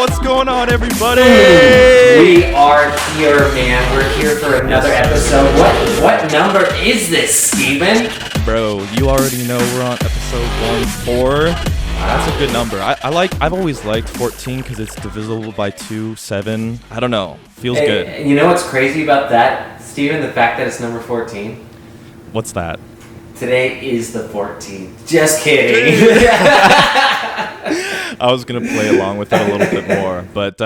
What's going on, everybody? We are here, man. We're here for another episode. What number is this, Steven? Bro, you already know we're on episode 14. That's a good number. I've always liked 14 because it's divisible by 2, 7. I don't know. Feels good. You know what's crazy about that, Steven? The fact that it's number 14? What's that? Today is the 14th. Just kidding. I was going to play along with it a little bit more. But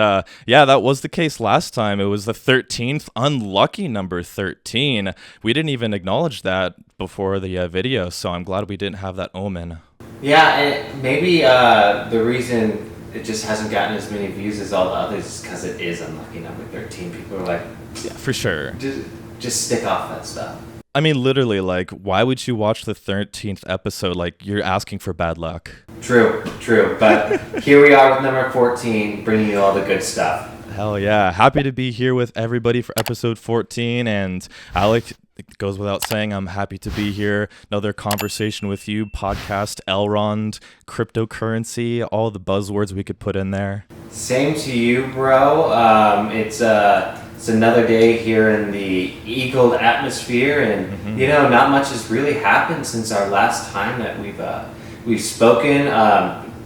yeah, that was the case last time. It was the 13th. Unlucky number 13. We didn't even acknowledge that before the video, so I'm glad we didn't have that omen. Yeah, and maybe the reason it just hasn't gotten as many views as all the others is because it is unlucky number 13. People are like, yeah, for sure. Just stick off that stuff. I mean, literally, like, why would you watch the 13th episode? Like, you're asking for bad luck. True. But here we are with number 14, bringing you all the good stuff. Hell yeah. Happy to be here with everybody for episode 14. And Alec, it goes without saying, I'm happy to be here. Another conversation with you, podcast, Elrond, cryptocurrency, all the buzzwords we could put in there. Same to you, bro. It's another day here in the EGLD atmosphere, and not much has really happened since our last time that we've spoken.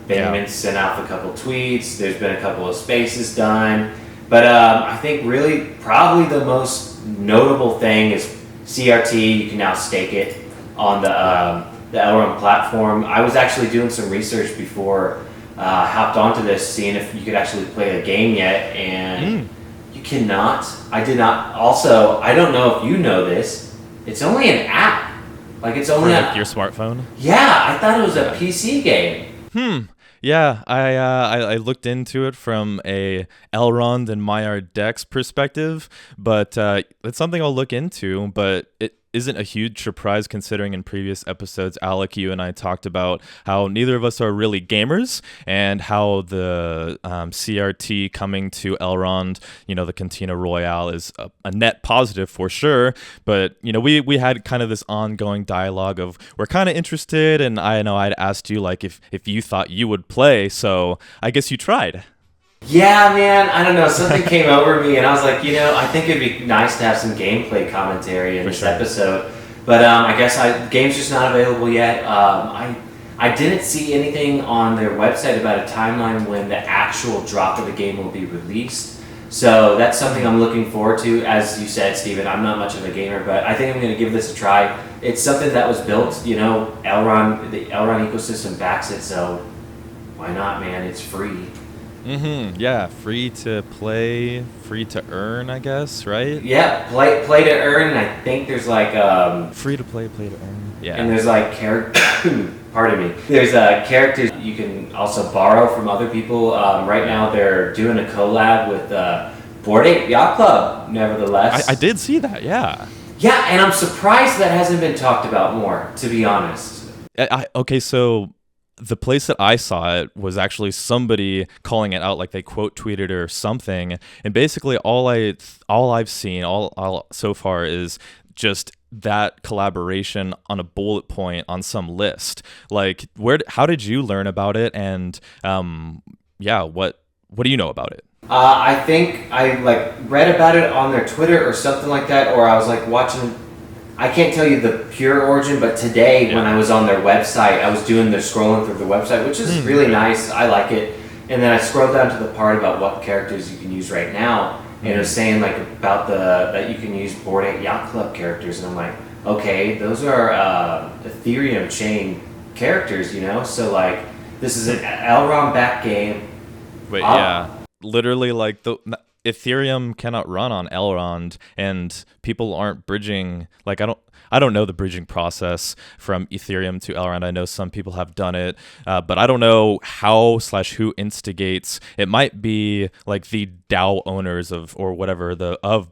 Benjamin sent out a couple tweets. There's been a couple of spaces done, but I think really probably the most notable thing is CRT. You can now stake it on the Elrond platform. I was actually doing some research before I hopped onto this, seeing if you could actually play the game yet, and. Cannot. I did not. Also, I don't know if you know this. It's only an app. Like it's only on your smartphone. Yeah, I thought it was a PC game. Yeah, I looked into it from a Elrond and Maillard Dex perspective, but it's something I'll look into. But it isn't a huge surprise considering in previous episodes, Alec, you and I talked about how neither of us are really gamers and how the CRT coming to Elrond, the Cantina Royale is a net positive for sure. But, we had kind of this ongoing dialogue of we're kind of interested, and I know I'd asked you like if you thought you would play, so I guess you tried. Yeah, man, I don't know. Something came over me, and I was like, I think it'd be nice to have some gameplay commentary in this episode. But I guess game's just not available yet. I didn't see anything on their website about a timeline when the actual drop of the game will be released. So that's something I'm looking forward to. As you said, Steven, I'm not much of a gamer, but I think I'm going to give this a try. It's something that was built, the Elrond ecosystem backs it, so why not, man? It's free. Yeah, free to play, free to earn, I guess, right? Yeah, play to earn, and I think there's like free to play to earn. Yeah. And there's like pardon me. There's characters you can also borrow from other people. Right now they're doing a collab with Bored Ape Yacht Club, nevertheless. I did see that, yeah. Yeah, and I'm surprised that hasn't been talked about more, to be honest. Okay, so the place that I saw it was actually somebody calling it out, like they quote tweeted or something. And basically all I've seen so far is just that collaboration on a bullet point on some list. Like how did you learn about it? And what do you know about it? I think I read about it on their Twitter or something like that, or I was watching. I can't tell you the pure origin, but today when I was on their website, I was scrolling through the website, which is really nice. I like it. And then I scrolled down to the part about what characters you can use right now, and it was saying about that you can use Bored Ape Yacht Club characters, and I'm like, okay, those are Ethereum chain characters, So this is an Elrond back game. Wait, yeah, literally the Ethereum cannot run on Elrond, and people aren't bridging. I don't know the bridging process from Ethereum to Elrond. I know some people have done it, but I don't know how/who instigates. It might be the DAO owners of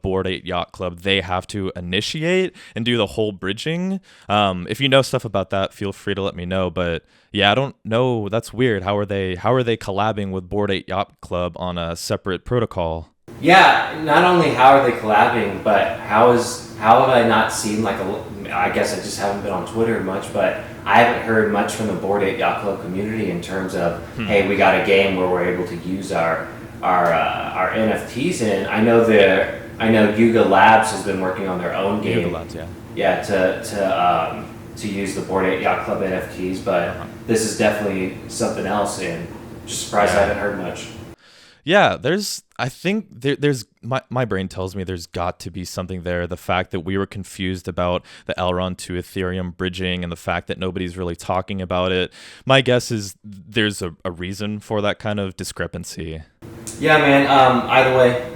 Bored Ape Yacht Club. They have to initiate and do the whole bridging. If you know stuff about that, feel free to let me know. But yeah, I don't know. That's weird. How are they collabing with Bored Ape Yacht Club on a separate protocol? Yeah, not only how are they collabing, but how have I not seen I guess I just haven't been on Twitter much, but I haven't heard much from the Bored Ape Yacht Club community in terms of, hey, we got a game where we're able to use our our NFTs in. I know Yuga Labs has been working on their own game. Yuga Labs, yeah. Yeah, to use the Bored Ape Yacht Club NFTs, but this is definitely something else, and just surprised I haven't heard much. Yeah, I think there's my brain tells me there's got to be something there. The fact that we were confused about the Elrond to Ethereum bridging and the fact that nobody's really talking about it. My guess is there's a reason for that kind of discrepancy. Yeah, man. Either way,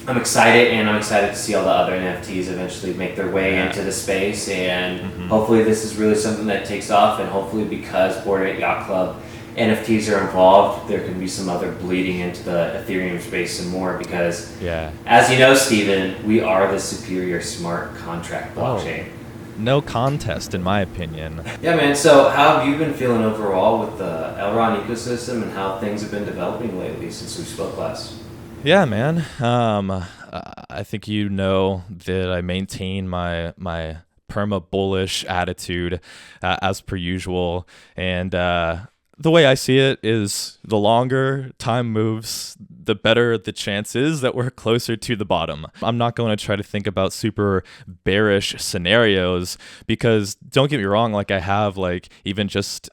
I'm excited, and I'm excited to see all the other NFTs eventually make their way into the space, and hopefully this is really something that takes off, and hopefully because Bored Ape Yacht Club NFTs are involved, there can be some other bleeding into the Ethereum space some more, because as you know, Steven, we are the superior smart contract blockchain. No contest, in my opinion. Yeah, man. So how have you been feeling overall with the Elrond ecosystem and how things have been developing lately since we spoke last? Yeah, man. I think you know that I maintain my perma bullish attitude as per usual, and the way I see it is the longer time moves, the better the chance is that we're closer to the bottom. I'm not going to try to think about super bearish scenarios, because don't get me wrong, like I have like even just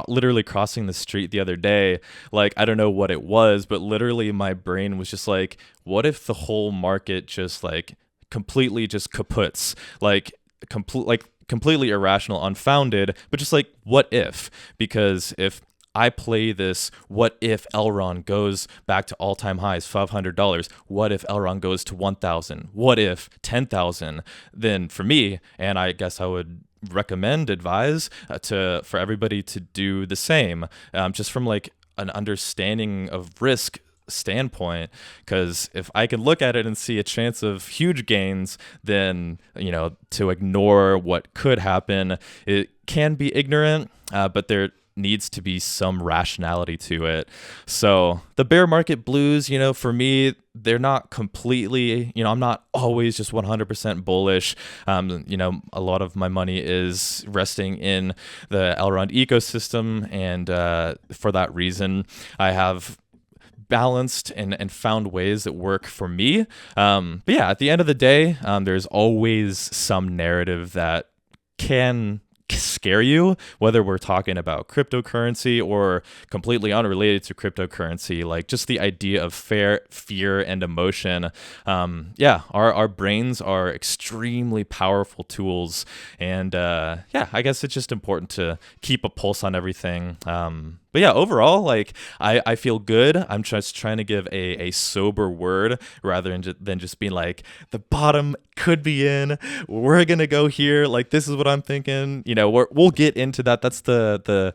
literally crossing the street the other day, like I don't know what it was, but literally my brain was just like, what if the whole market just like completely just kaputs, like completely irrational, unfounded, but just like what if? Because if I play this, what if Elrond goes back to all-time highs, $500? What if Elrond goes to 1,000? What if 10,000? Then for me, and I guess I would advise for everybody to do the same, just from like an understanding of risk standpoint, because if I can look at it and see a chance of huge gains, then to ignore what could happen, it can be ignorant, but there needs to be some rationality to it. So the bear market blues, for me, they're not completely, I'm not always just 100% bullish. A lot of my money is resting in the Elrond ecosystem, and for that reason, I have balanced and found ways that work for me. But yeah, at the end of the day, there's always some narrative that can scare you, whether we're talking about cryptocurrency or completely unrelated to cryptocurrency, like just the idea of fear and emotion. Our brains are extremely powerful tools, and I guess it's just important to keep a pulse on everything. But yeah, overall, like I feel good. I'm just trying to give a sober word rather than just being like, the bottom could be in, we're gonna go here, like this is what I'm thinking. We'll get into that. That's the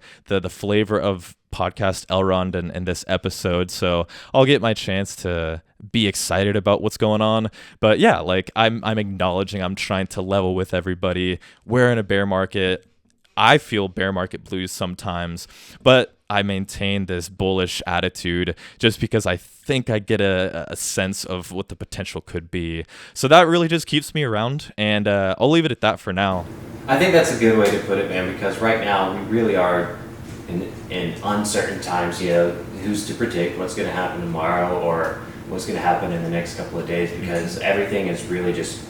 flavor of podcast Elrond and this episode. So I'll get my chance to be excited about what's going on. But yeah, like I'm acknowledging, I'm trying to level with everybody. We're in a bear market. I feel bear market blues sometimes, but I maintain this bullish attitude just because I think I get a sense of what the potential could be. So that really just keeps me around, and I'll leave it at that for now. I think that's a good way to put it, man, because right now we really are in uncertain times. Who's to predict what's going to happen tomorrow or what's going to happen in the next couple of days, because everything is really just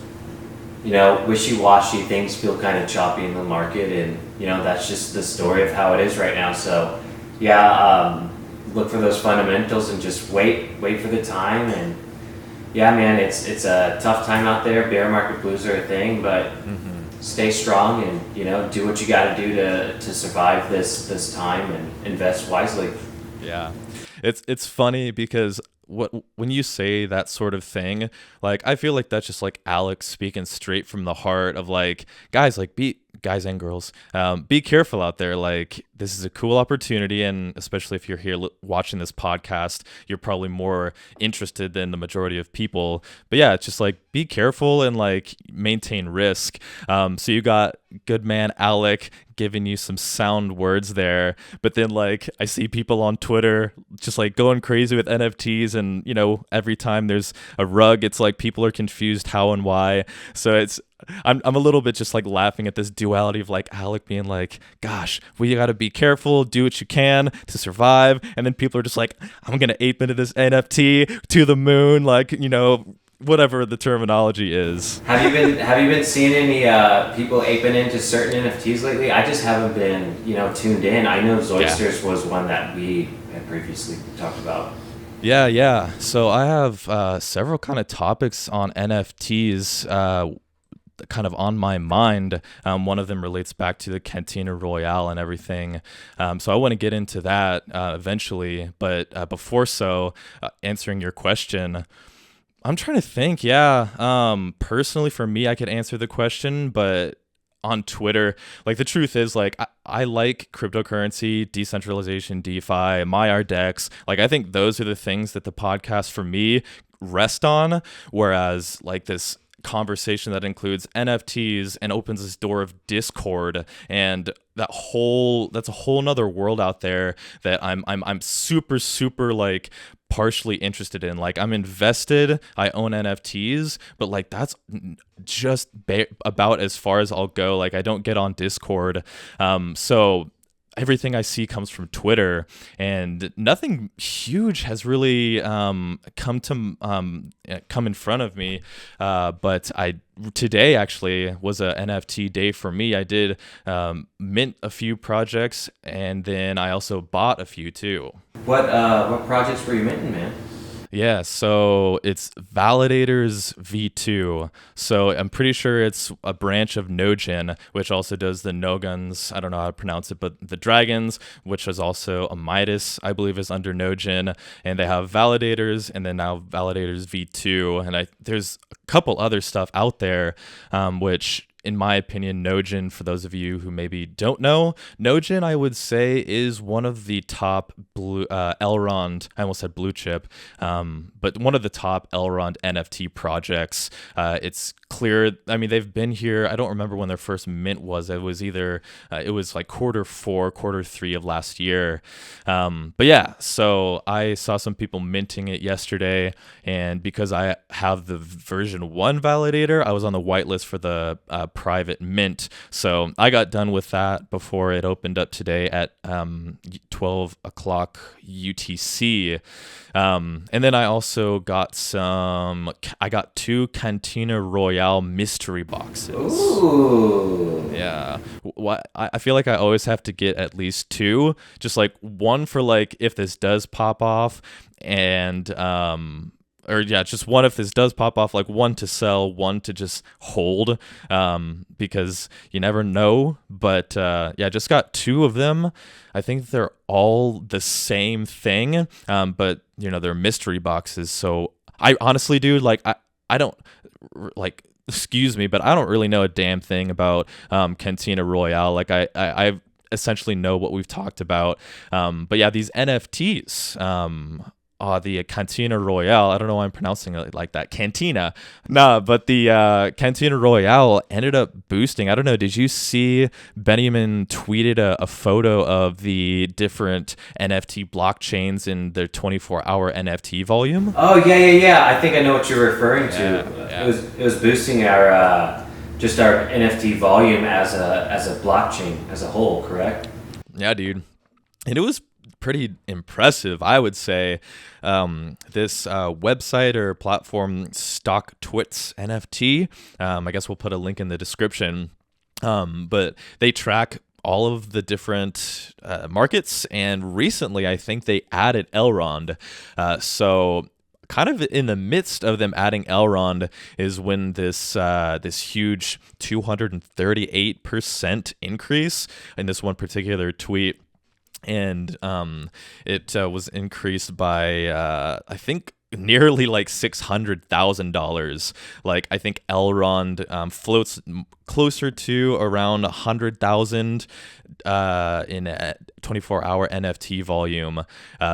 wishy-washy. Things feel kind of choppy in the market, and that's just the story of how it is right now. So look for those fundamentals and just wait for the time. And yeah, man, it's a tough time out there. Bear market blues are a thing, but stay strong and do what you got to do to survive this time and invest wisely. Yeah, it's funny because when you say that sort of thing, like I feel like that's just like Alex speaking straight from the heart of like, guys and girls, be careful out there. Like, this is a cool opportunity, and especially if you're here watching this podcast, you're probably more interested than the majority of people. But yeah, it's just like, be careful and like maintain risk. So you got good man Alec giving you some sound words there, but then like I see people on Twitter just like going crazy with NFTs, and every time there's a rug, it's like people are confused how and why. So I'm a little bit just like laughing at this duality of like Alec being like, gosh, we got to be careful, do what you can to survive. And then people are just like, I'm going to ape into this NFT to the moon. Like, whatever the terminology is. Have you been seeing any people aping into certain NFTs lately? I just haven't been tuned in. I know Zoisters was one that we had previously talked about. Yeah. So I have several kind of topics on NFTs kind of on my mind. One of them relates back to the Cantina Royale and everything. So I want to get into that eventually. But before answering your question, I'm trying to think. Personally, for me, I could answer the question, but on Twitter, like the truth is, like I like cryptocurrency, decentralization, DeFi, MyRDEX. Like I think those are the things that the podcast for me rest on. Whereas like this conversation that includes NFTs and opens this door of Discord and that's a whole nother world out there that I'm super like partially interested in. Like I'm invested, I own NFTs, but like that's just about as far as I'll go. Like I don't get on Discord. So everything I see comes from Twitter, and nothing huge has really come in front of me. But today actually was a NFT day for me. I did mint a few projects, and then I also bought a few too. What projects were you minting, man? Yeah, so it's Validators V2. So I'm pretty sure it's a branch of Nogin, which also does the Noguns. I don't know how to pronounce it, but the Dragons, which is also a Midas, I believe is under Nogin. And they have Validators and then now Validators V2. And there's a couple other stuff out there, which in my opinion, Nogin, for those of you who maybe don't know, Nogin, I would say, is one of the top Elrond, I almost said blue chip, but one of the top Elrond NFT projects. It's clear, I mean, they've been here, I don't remember when their first mint was. It was either, it was like Q4, Q3 of last year. But yeah, so I saw some people minting it yesterday, and because I have the version 1 validator, I was on the whitelist for the private mint. So I got done with that before it opened up today at 12 o'clock UTC. And then I also got I got 2 Cantina Royale mystery boxes. Ooh. Yeah. I feel like I always have to get at least 2, just like one for like if this does pop off, and just one if this does pop off, like one to sell, one to just hold, because you never know. But just got 2 of them. I think they're all the same thing, but they're mystery boxes. So I honestly, dude, like I don't like. Excuse me, but I don't really know a damn thing about Cantina Royale. Like I essentially know what we've talked about. But yeah, these NFTs. The Cantina Royale, I don't know why I'm pronouncing it like that. Cantina. Nah, but the Cantina Royale ended up boosting. I don't know, did you see Benjamin tweeted a photo of the different NFT blockchains in their 24-hour NFT volume? Oh, yeah. I think I know what you're referring to. Yeah. It was boosting our just our NFT volume as a blockchain as a whole, correct? Yeah, dude. And it was pretty impressive, I would say. This website or platform, Stock Twits NFT, I guess we'll put a link in the description, but they track all of the different markets, and recently I think they added Elrond. So kind of in the midst of them adding Elrond is when this huge 238% increase in this one particular tweet. And it was increased by I think nearly like $600,000. Like I think Elrond floats closer to around 100,000 in a 24-hour NFT volume.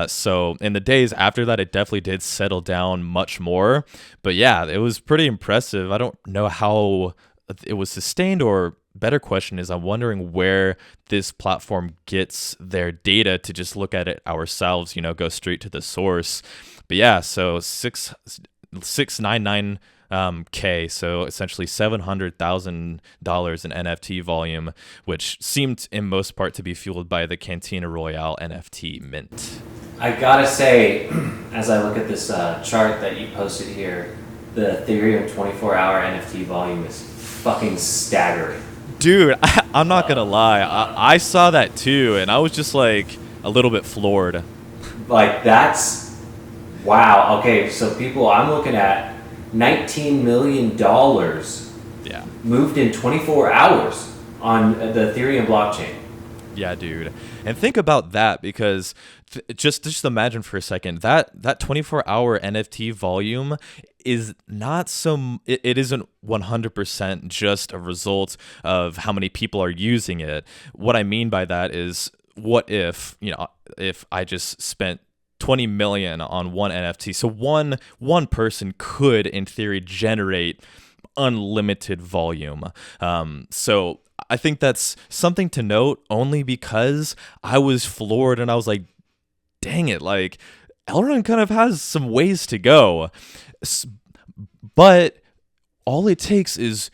So in the days after that, it definitely did settle down much more. But yeah, it was pretty impressive. I don't know how it was sustained, or better question is, I'm wondering where this platform gets their data to just look at it ourselves, go straight to the source. But yeah, so 699 K, so essentially $700,000 in NFT volume, which seemed in most part to be fueled by the Cantina Royale NFT mint. I gotta say, as I look at this chart that you posted here, the Ethereum 24-hour NFT volume is fucking staggering. Dude, I'm not gonna lie, I saw that too, and I was just like a little bit floored. Like, that's wow. Okay, so people, I'm looking at $19 million moved in 24 hours on the Ethereum blockchain. Yeah, dude. And think about that, because just imagine for a second that 24-hour NFT volume is not it isn't 100% just a result of how many people are using it. What I mean by that is, what if, if I just spent 20 million on one NFT, so one person could in theory generate unlimited volume. So I think that's something to note, only because I was floored and I was like, dang it, like Elrond kind of has some ways to go. But all it takes is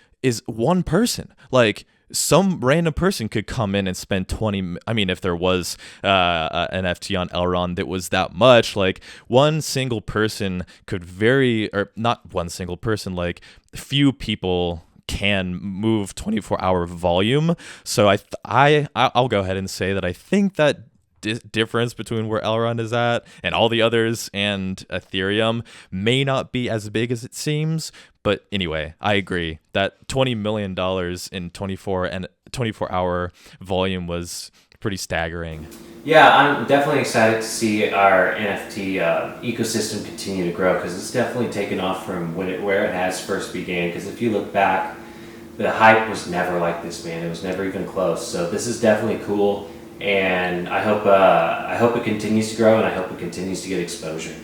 one person. Like, some random person could come in and spend 20. I mean, if there was an NFT on Elrond that was that much, like one single person could or not one single person, like few people can move 24-hour volume. So I'll go ahead and say that I think that difference between where Elrond is at and all the others and Ethereum may not be as big as it seems. But anyway, I agree that $20 million in 24-hour volume was pretty staggering. Yeah, I'm definitely excited to see our NFT ecosystem continue to grow, because it's definitely taken off from where it has first began. Because if you look back, the hype was never like this, man. It was never even close. So this is definitely cool, and I hope it continues to grow, and I hope it continues to get exposure.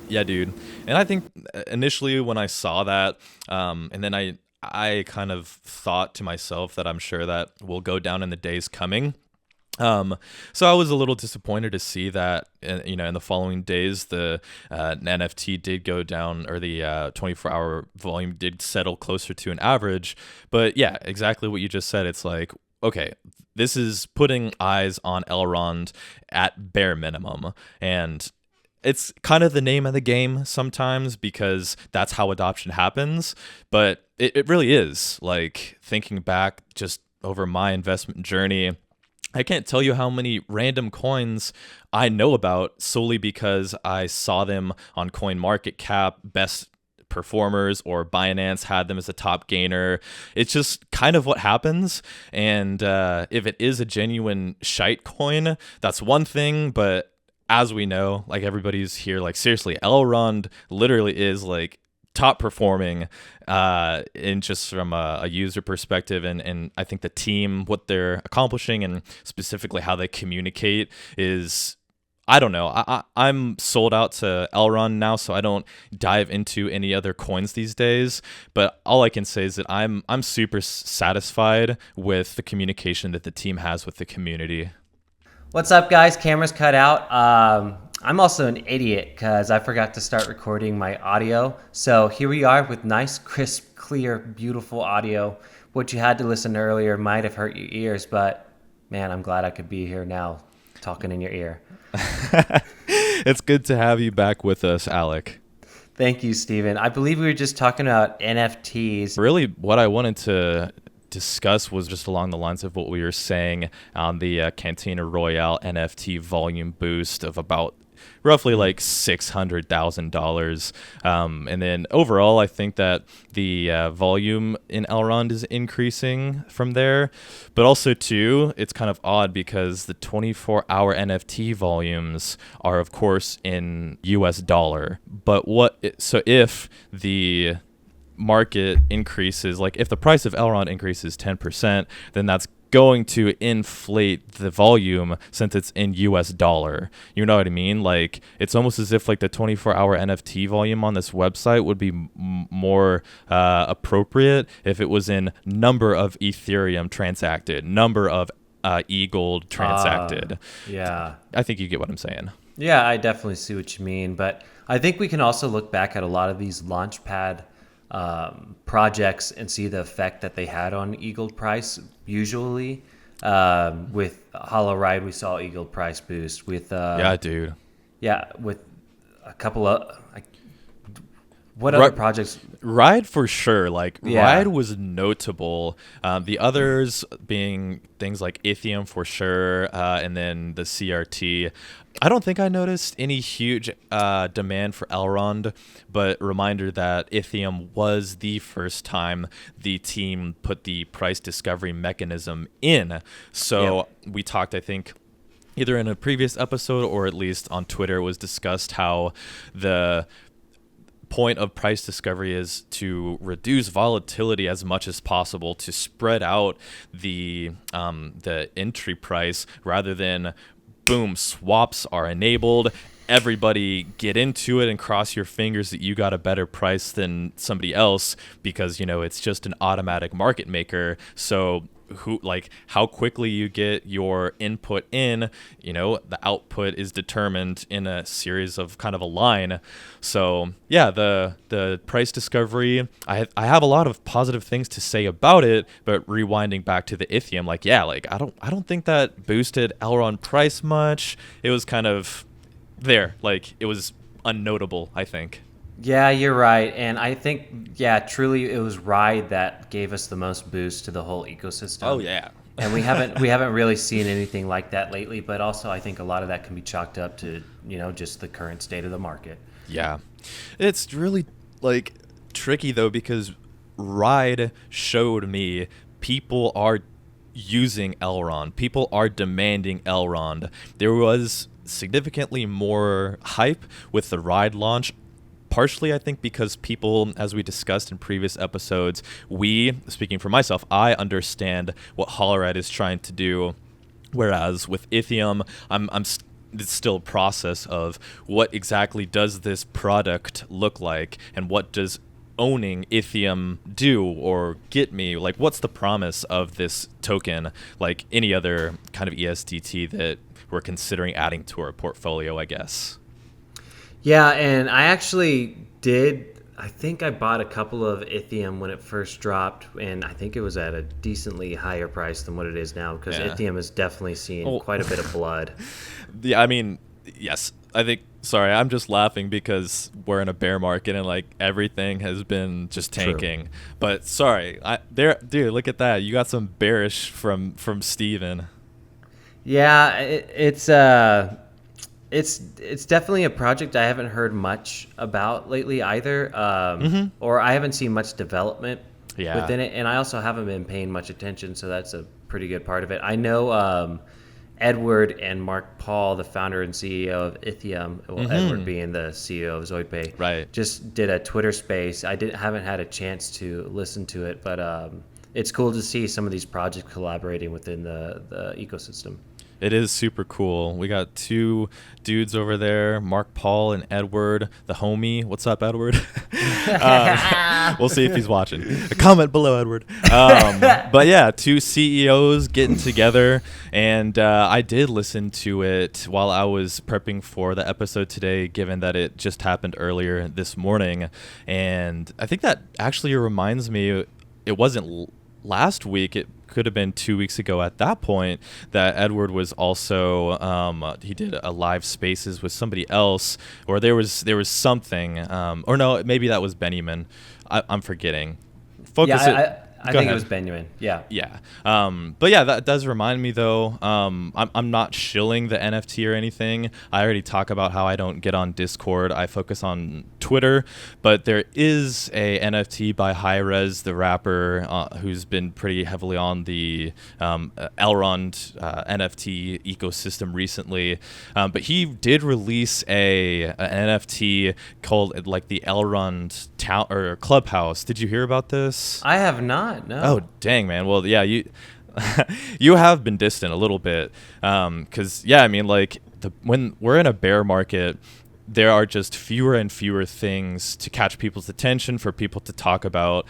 Yeah, dude. And I think initially when I saw that, and then I kind of thought to myself that I'm sure that will go down in the days coming. So I was a little disappointed to see that, in the following days, the NFT did go down, or the 24-hour volume did settle closer to an average. But yeah, exactly what you just said. It's like, okay, this is putting eyes on Elrond at bare minimum. And it's kind of the name of the game sometimes, because that's how adoption happens. But it really is. Like, thinking back just over my investment journey, I can't tell you how many random coins I know about solely because I saw them on CoinMarketCap, best performers, or Binance had them as a top gainer. It's just kind of what happens. And if it is a genuine shite coin, that's one thing. But as we know, like everybody's here, like seriously, Elrond literally is like top performing in just from a user perspective, and I think the team, what they're accomplishing, and specifically how they communicate is, I don't know. I'm sold out to Elrond now, so I don't dive into any other coins these days. But all I can say is that I'm super satisfied with the communication that the team has with the community. What's up, guys? Camera's cut out. I'm also an idiot because I forgot to start recording my audio. So here we are with nice, crisp, clear, beautiful audio. What you had to listen earlier might have hurt your ears, but man, I'm glad I could be here now talking in your ear. It's good to have you back with us, Alec. Thank you, Steven. I believe we were just talking about NFTs. Really, what I wanted to discuss was just along the lines of what we were saying on the Cantina Royale NFT volume boost of about roughly like $600,000. And then overall, I think that the volume in Elrond is increasing from there. But also, too, it's kind of odd because the 24-hour NFT volumes are, of course, in US dollar. But so if the market increases, like if the price of Elrond increases 10%, then that's going to inflate the volume since it's in US dollar. You know what I mean? Like, it's almost as if like the 24-hour NFT volume on this website would be more appropriate if it was in number of Ethereum transacted, number of EGLD transacted. Yeah. I think you get what I'm saying. Yeah, I definitely see what you mean. But I think we can also look back at a lot of these launchpad projects and see the effect that they had on EGLD price. Usually, with Hollow Ride, we saw EGLD price boost. With Yeah, dude. with a couple of what other projects? Ride for sure. Like Yeah. Ride was notable. The others being things like Ithium for sure, and then the CRT. I don't think I noticed any huge demand for Elrond, but reminder that Ithium was the first time the team put the price discovery mechanism in. So we talked, I think, either in a previous episode or at least on Twitter, it was discussed how the point of price discovery is to reduce volatility as much as possible, to spread out the entry price rather than boom, swaps are enabled, everybody get into it and cross your fingers that you got a better price than somebody else, because it's just an automatic market maker. So how quickly you get your input in, the output is determined in a series of kind of a line. So yeah, the price discovery, I have a lot of positive things to say about it, but rewinding back to the Ithium, I don't think that boosted Elrond price much. It was kind of there, it was unnotable, I think. Yeah, you're right. And I think, truly it was Ride that gave us the most boost to the whole ecosystem. Oh, yeah. And we haven't really seen anything like that lately, but also I think a lot of that can be chalked up to, just the current state of the market. Yeah. It's really tricky though, because Ride showed me people are using Elrond. People are demanding Elrond. There was significantly more hype with the Ride launch. Partially, I think, because people, as we discussed in previous episodes, speaking for myself, I understand what Holoride is trying to do. Whereas with Ithium, it's still a process of what exactly does this product look like, and what does owning Ithium do or get me? What's the promise of this token, like any other kind of ESDT that we're considering adding to our portfolio, I guess. Yeah, and I actually did. I think I bought a couple of Ithium when it first dropped, and I think it was at a decently higher price than what it is now, because Ithium is definitely seeing quite a bit of blood. Yeah, I mean, yes. I think, sorry, I'm just laughing because we're in a bear market and everything has been just tanking. True. But sorry, dude, look at that. You got some bearish from Steven. Yeah, it's definitely a project I haven't heard much about lately either, or I haven't seen much development within it, and I also haven't been paying much attention, so that's a pretty good part of it. I know Edward and Mark Paul, the founder and CEO of Ithium, Edward being the CEO of ZoidPay, right, just did a Twitter space. I haven't had a chance to listen to it, but it's cool to see some of these projects collaborating within the ecosystem. It is super cool. We got two dudes over there, Mark Paul and Edward, the homie. What's up, Edward? We'll see if he's watching. Comment below, Edward. But yeah, two CEOs getting together, and I did listen to it while I was prepping for the episode today, given that it just happened earlier this morning. And I think that actually reminds me, it wasn't last week, it could have been 2 weeks ago at that point, that Edward was also he did a live spaces with somebody else, or there was something, or no, maybe that was Benjamin. I'm forgetting. I think it was Benjamin. Yeah. But yeah, that does remind me though. I'm not shilling the NFT or anything. I already talk about how I don't get on Discord. I focus on Twitter. But there is a NFT by Hi-Rez, the rapper, who's been pretty heavily on the Elrond NFT ecosystem recently. But he did release an NFT called the Elrond Town or Clubhouse. Did you hear about this? I have not. No. Oh, dang, man. Well, yeah, you you have been distant a little bit, because yeah, I mean, when we're in a bear market, there are just fewer and fewer things to catch people's attention, for people to talk about.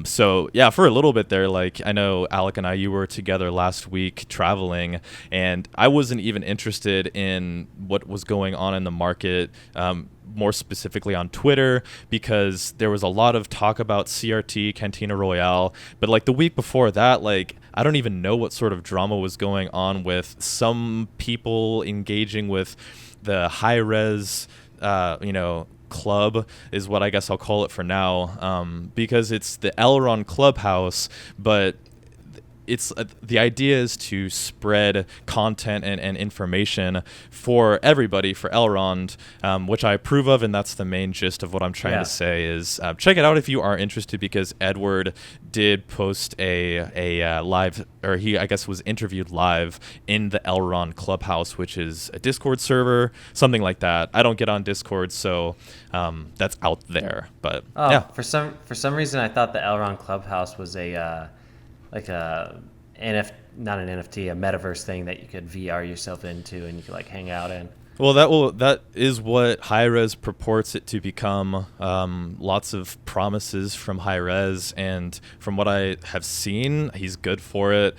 So yeah, for a little bit there, I know Alec and you were together last week traveling, and I wasn't even interested in what was going on in the market. more specifically on Twitter, because there was a lot of talk about CRT, Cantina Royale. But like the week before that, like I don't even know what sort of drama was going on with some people engaging with the high res, club is what I guess I'll call it for now, because it's the Elrond Clubhouse, but it's the idea is to spread content and information for everybody, for Elrond, which I approve of, and that's the main gist of what I'm trying to say is check it out if you are interested, because Edward did post a live, or he I guess was interviewed live in the Elrond Clubhouse, which is a Discord server, something like that. I don't get on Discord, so that's out there. But for some reason I thought the Elrond Clubhouse was a like a not an NFT, a metaverse thing that you could VR yourself into and you could like hang out in. Well, that is what Hi-Rez purports it to become. Lots of promises from Hi-Rez, and from what I have seen, he's good for it.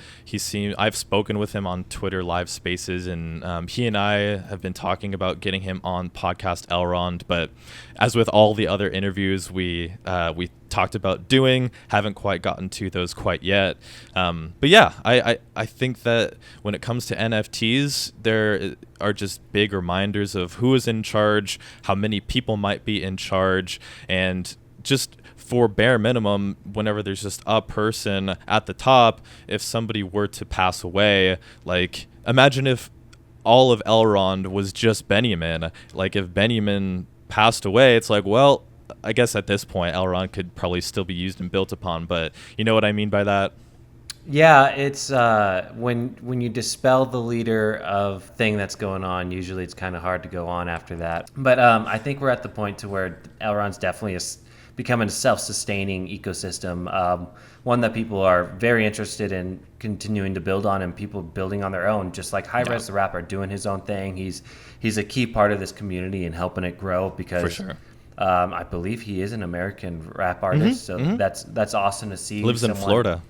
I've spoken with him on Twitter live spaces, and he and I have been talking about getting him on podcast Elrond. But as with all the other interviews we talked about doing, haven't quite gotten to those quite yet. But yeah, I think that when it comes to NFTs, there are just big reminders of who is in charge, how many people might be in charge, and just for bare minimum, whenever there's just a person at the top, if somebody were to pass away, like imagine if all of Elrond was just Benjamin. Like if Benjamin passed away, it's like, well, I guess at this point Elrond could probably still be used and built upon, but you know what I mean by that? Yeah, it's when you dispel the leader of thing that's going on, usually it's kind of hard to go on after that. But I think we're at the point to where Elrond's definitely becoming a self-sustaining ecosystem, one that people are very interested in continuing to build on, and people building on their own, just like Hi-Rez the rapper doing his own thing. He's a key part of this community and helping it grow, because for sure. I believe he is an American rap artist, that's awesome to see. Lives in Florida.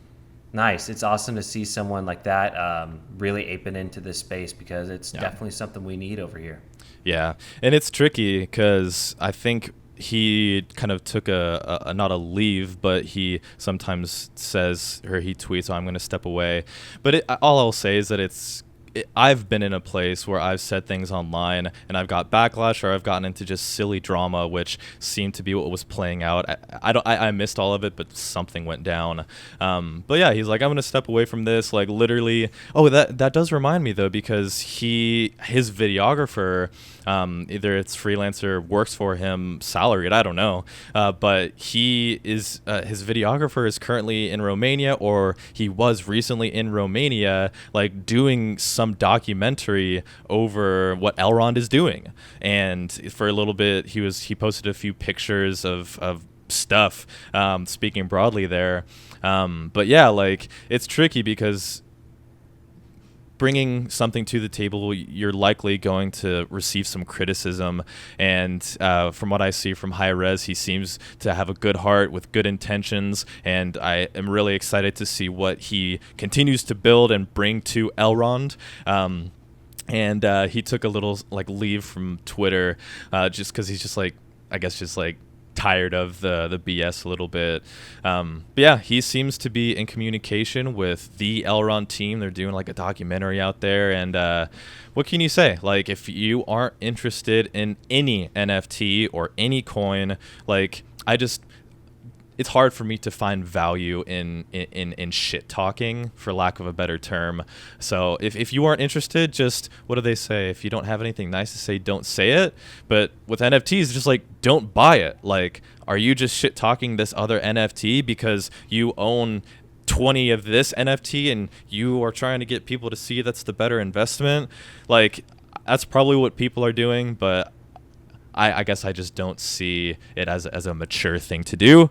Nice. It's awesome to see someone like that really aping into this space, because it's definitely something we need over here. Yeah, and it's tricky because I think he kind of took a not a leave, but he sometimes says, or he tweets, "Oh, I'm going to step away." But all I'll say is that I've been in a place where I've said things online and I've got backlash, or I've gotten into just silly drama, which seemed to be what was playing out. I missed all of it, but something went down. But yeah, he's like, I'm going to step away from this. Like literally. Oh, that does remind me though, because his videographer, either it's freelancer, works for him, salaried, I don't know. But his videographer is currently in Romania, or he was recently in Romania, like doing some documentary over what Elrond is doing. And for a little bit, he posted a few pictures of stuff, speaking broadly there. But yeah, like it's tricky because bringing something to the table, you're likely going to receive some criticism. And from what I see from Hi-Rez, he seems to have a good heart with good intentions. And I am really excited to see what he continues to build and bring to Elrond. And he took a little like leave from Twitter just because he's just like, I guess just like tired of the BS a little bit. But yeah, he seems to be in communication with the Elrond team. They're doing like a documentary out there, and what can you say? Like if you aren't interested in any NFT or any coin, like it's hard for me to find value in shit talking, for lack of a better term. So if you aren't interested, just, what do they say? If you don't have anything nice to say, don't say it. But with NFTs, just like, don't buy it. Like, are you just shit talking this other NFT because you own 20 of this NFT and you are trying to get people to see that's the better investment? Like, that's probably what people are doing, but I guess I just don't see it as a mature thing to do.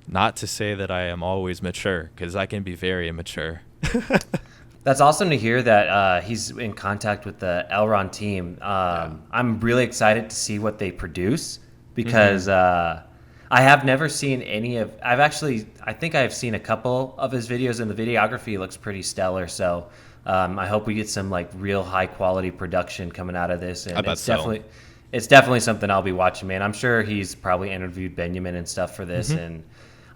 Not to say that I am always mature, because I can be very immature. That's awesome to hear that he's in contact with the Elrond team. I'm really excited to see what they produce, because I have never seen any of. I think I've seen a couple of his videos, and the videography looks pretty stellar. So I hope we get some like real high quality production coming out of this. And I bet so. it's definitely something I'll be watching, man. I'm sure he's probably interviewed Benjamin and stuff for this, and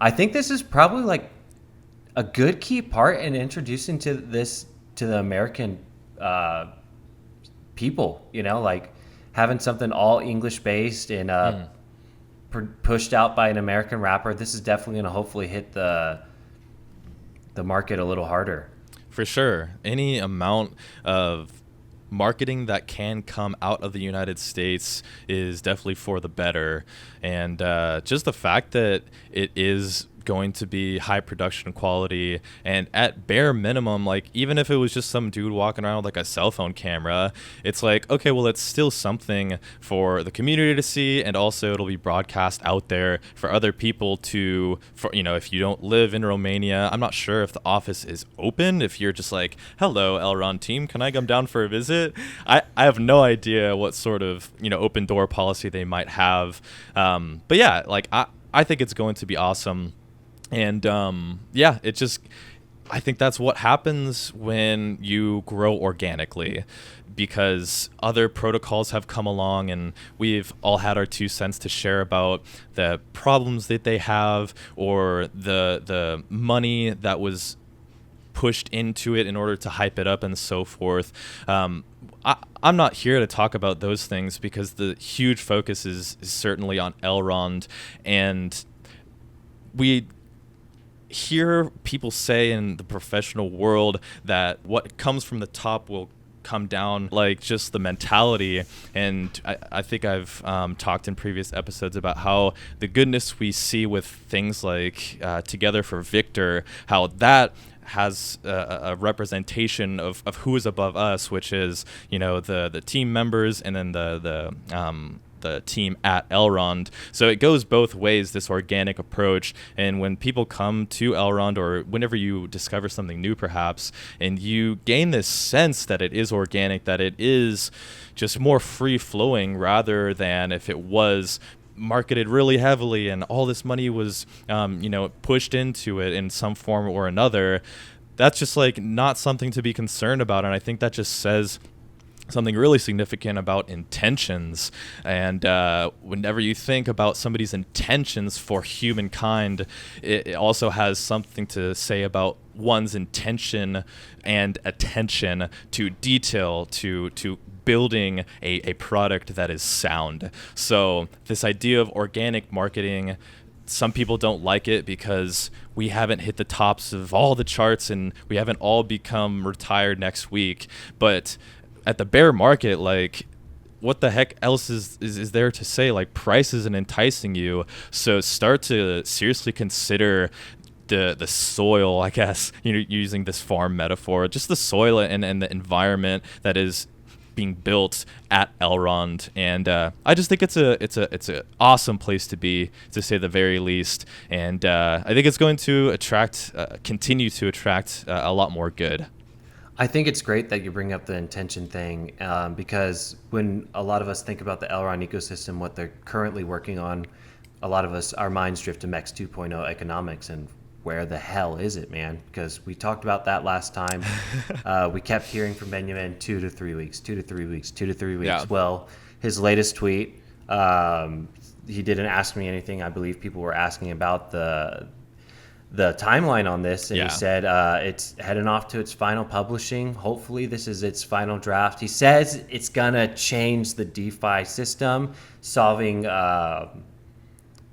I think this is probably like a good key part in introducing to the American people. You know, like having something all English based and pushed out by an American rapper. This is definitely going to hopefully hit the market a little harder. For sure. Any amount of marketing that can come out of the United States is definitely for the better. And just the fact that it is going to be high production quality, and at bare minimum, like even if it was just some dude walking around with like a cell phone camera, it's like, okay, well, it's still something for the community to see, and also it'll be broadcast out there for other people to, for, you know, if you don't live in Romania, I'm not sure if the office is open, if you're just like, hello Elrond team, can I come down for a visit? I have no idea what sort of, you know, open door policy they might have, but yeah, like I think it's going to be awesome. And yeah, it just, I think that's what happens when you grow organically, because other protocols have come along and we've all had our 2 cents to share about the problems that they have, or the money that was pushed into it in order to hype it up and so forth. I'm not here to talk about those things because the huge focus is certainly on Elrond, and we hear people say in the professional world that what comes from the top will come down, like just the mentality. And I think I've talked in previous episodes about how the goodness we see with things like Together for Victor, how that has a representation of who is above us, which is, you know, the team members and then the team at Elrond. So it goes both ways, this organic approach. And when people come to Elrond, or whenever you discover something new perhaps, and you gain this sense that it is organic, that it is just more free flowing rather than if it was marketed really heavily and all this money was you know, pushed into it in some form or another, that's just like not something to be concerned about. And I think that just says something really significant about intentions. And whenever you think about somebody's intentions for humankind, it also has something to say about one's intention and attention to detail, to building a product that is sound. So this idea of organic marketing, some people don't like it because we haven't hit the tops of all the charts and we haven't all become retired next week. But at the bear market, like, what the heck else is there to say? Like, price isn't enticing you, so start to seriously consider the soil, I guess, you know, using this farm metaphor, just the soil and the environment that is being built at Elrond. And I just think it's a awesome place to be, to say the very least. And I think it's going to continue to attract a lot more good. I think it's great that you bring up the intention thing, because when a lot of us think about the Elrond ecosystem, what they're currently working on, a lot of us, our minds drift to MEX 2.0 economics, and where the hell is it, man? Because we talked about that last time. We kept hearing from Benjamin 2 to 3 weeks, 2 to 3 weeks, 2 to 3 weeks. Yeah. Well, his latest tweet, he didn't ask me anything. I believe people were asking about the timeline on this, and Yeah. he said it's heading off to its final publishing. Hopefully this is its final draft. He says it's gonna change the DeFi system, solving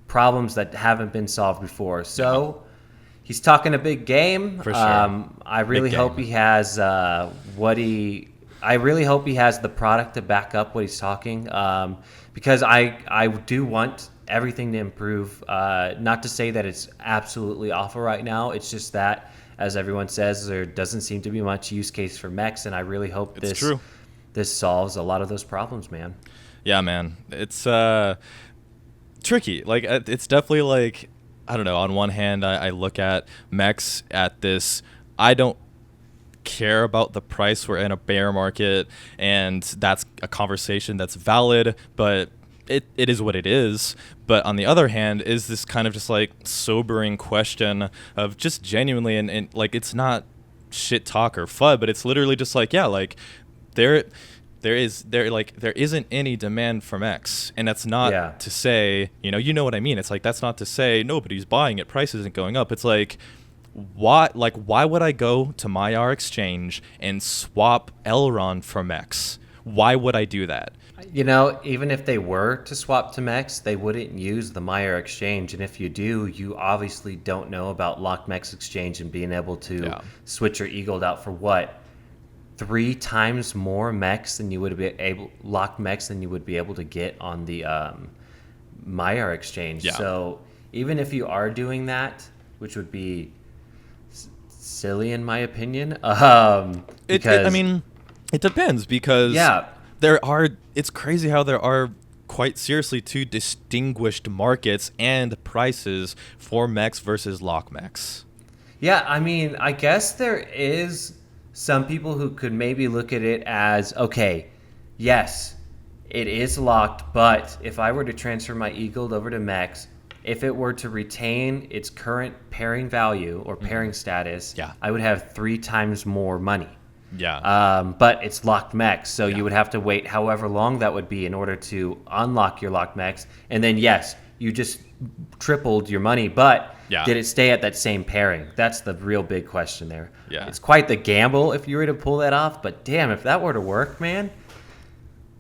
problems that haven't been solved before. So he's talking a big game. For sure. I really hope he has I really hope he has the product to back up what he's talking, because I do want everything to improve. Not to say that it's absolutely awful right now. It's just that, as everyone says, there doesn't seem to be much use case for MEX, and I really hope this solves a lot of those problems, man. Yeah, man. It's tricky. Like, it's definitely like, I don't know. On one hand, I look at MEX at this, I don't care about the price. We're in a bear market, and that's a conversation that's valid, but it is what it is. But on the other hand, is this kind of just like sobering question of just genuinely, and like, it's not shit talk or FUD, but it's literally just like, yeah, like, there, there isn't any demand from X, and that's not to say, you know what I mean. It's like, that's not to say nobody's buying it, price isn't going up. It's like, why would I go to my exchange and swap Elrond from X? Why would I do that? Even if they were to swap to MEX, they wouldn't use the Meyer exchange. And if you do, you obviously don't know about Locked MEX exchange and being able to switch your EGLD out for what? 3 times more MEX than you would be able, Locked MEX than you would be able to get on the Meyer exchange. Yeah. So even if you are doing that, which would be silly in my opinion, it depends, because it's crazy how there are quite seriously 2 distinguished markets and prices for MEX versus Lock MEX. Yeah, I guess there is some people who could maybe look at it as, okay, yes, it is locked, but if I were to transfer my EGLD over to MEX, if it were to retain its current pairing value or pairing status, I would have 3 times more money. Yeah. But it's locked MEX, so you would have to wait however long that would be in order to unlock your locked MEX. And then, yes, you just tripled your money, but did it stay at that same pairing? That's the real big question there. Yeah. It's quite the gamble if you were to pull that off, but damn, if that were to work, man,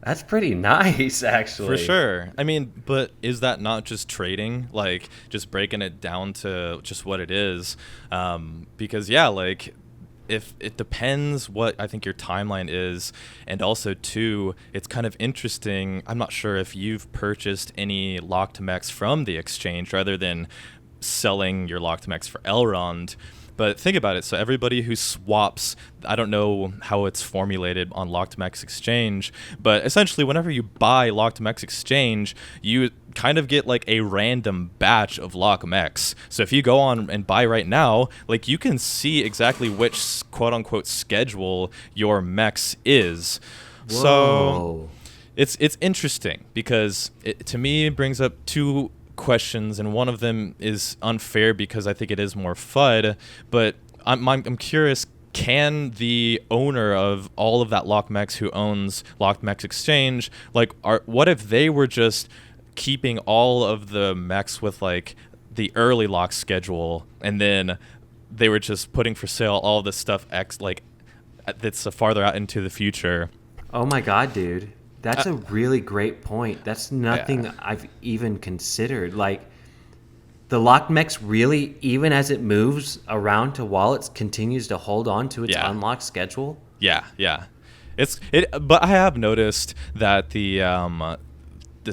that's pretty nice, actually. For sure. But is that not just trading? Like, just breaking it down to just what it is? Because, if it depends what I think your timeline is, and also too, it's kind of interesting. I'm not sure if you've purchased any locked MEX from the exchange rather than selling your locked MEX for Elrond. But think about it. So everybody who swaps, I don't know how it's formulated on Locked MEX Exchange, but essentially whenever you buy Locked MEX Exchange, you kind of get like a random batch of Lock MEX. So if you go on and buy right now, like, you can see exactly which quote unquote schedule your MEX is. Whoa. So it's interesting because it, to me, it brings up 2 questions, and one of them is unfair because I think it is more FUD, but I'm curious, can the owner of all of that Lock MEX who owns Locked MEX Exchange, what if they were just keeping all of the MEX with like the early lock schedule, and then they were just putting for sale all this stuff that's farther out into the future? Oh my god, dude. That's a really great point. That's nothing I've even considered. Like, the Locked MEX really, even as it moves around to wallets, continues to hold on to its unlocked schedule? Yeah. But I have noticed that the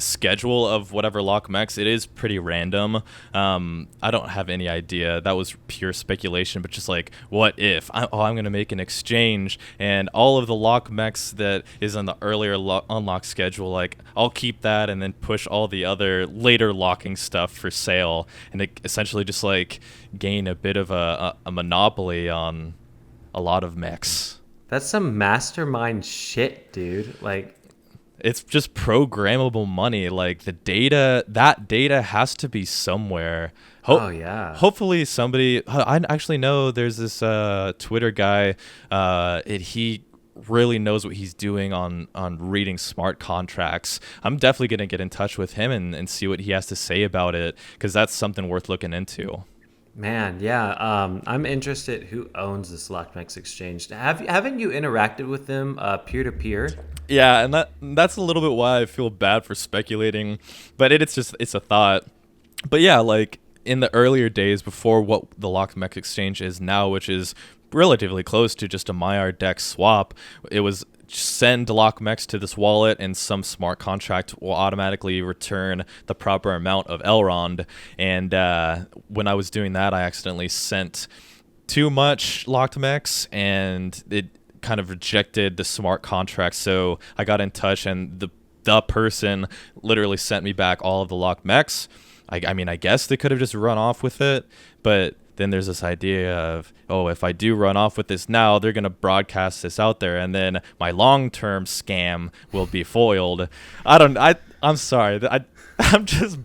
schedule of whatever Lock MEX, it is pretty random. I don't have any idea. That was pure speculation, but just like, what if I'm going to make an exchange and all of the Lock MEX that is on the earlier unlock schedule, like, I'll keep that and then push all the other later locking stuff for sale, and essentially just like gain a bit of a monopoly on a lot of MEX. That's some mastermind shit, dude. Like, it's just programmable money. Like, that data has to be somewhere. Hopefully somebody, I actually know there's this Twitter guy, he really knows what he's doing on reading smart contracts. I'm definitely going to get in touch with him and see what he has to say about it, because that's something worth looking into. Man, yeah. I'm interested who owns this Locked MEX exchange. Haven't you interacted with them peer-to-peer? Yeah, and that's a little bit why I feel bad for speculating, but it's a thought. But yeah, like, in the earlier days before what the Locked MEX exchange is now, which is relatively close to just a MyRDex swap, it was send Lock MEX to this wallet and some smart contract will automatically return the proper amount of Elrond. And when I was doing that, I accidentally sent too much Locked MEX and it kind of rejected the smart contract. So I got in touch and the person literally sent me back all of the Locked MEX. I mean, I guess they could have just run off with it, but then there's this idea of, if I do run off with this now, they're going to broadcast this out there, and then my long-term scam will be foiled. I'm sorry. I'm just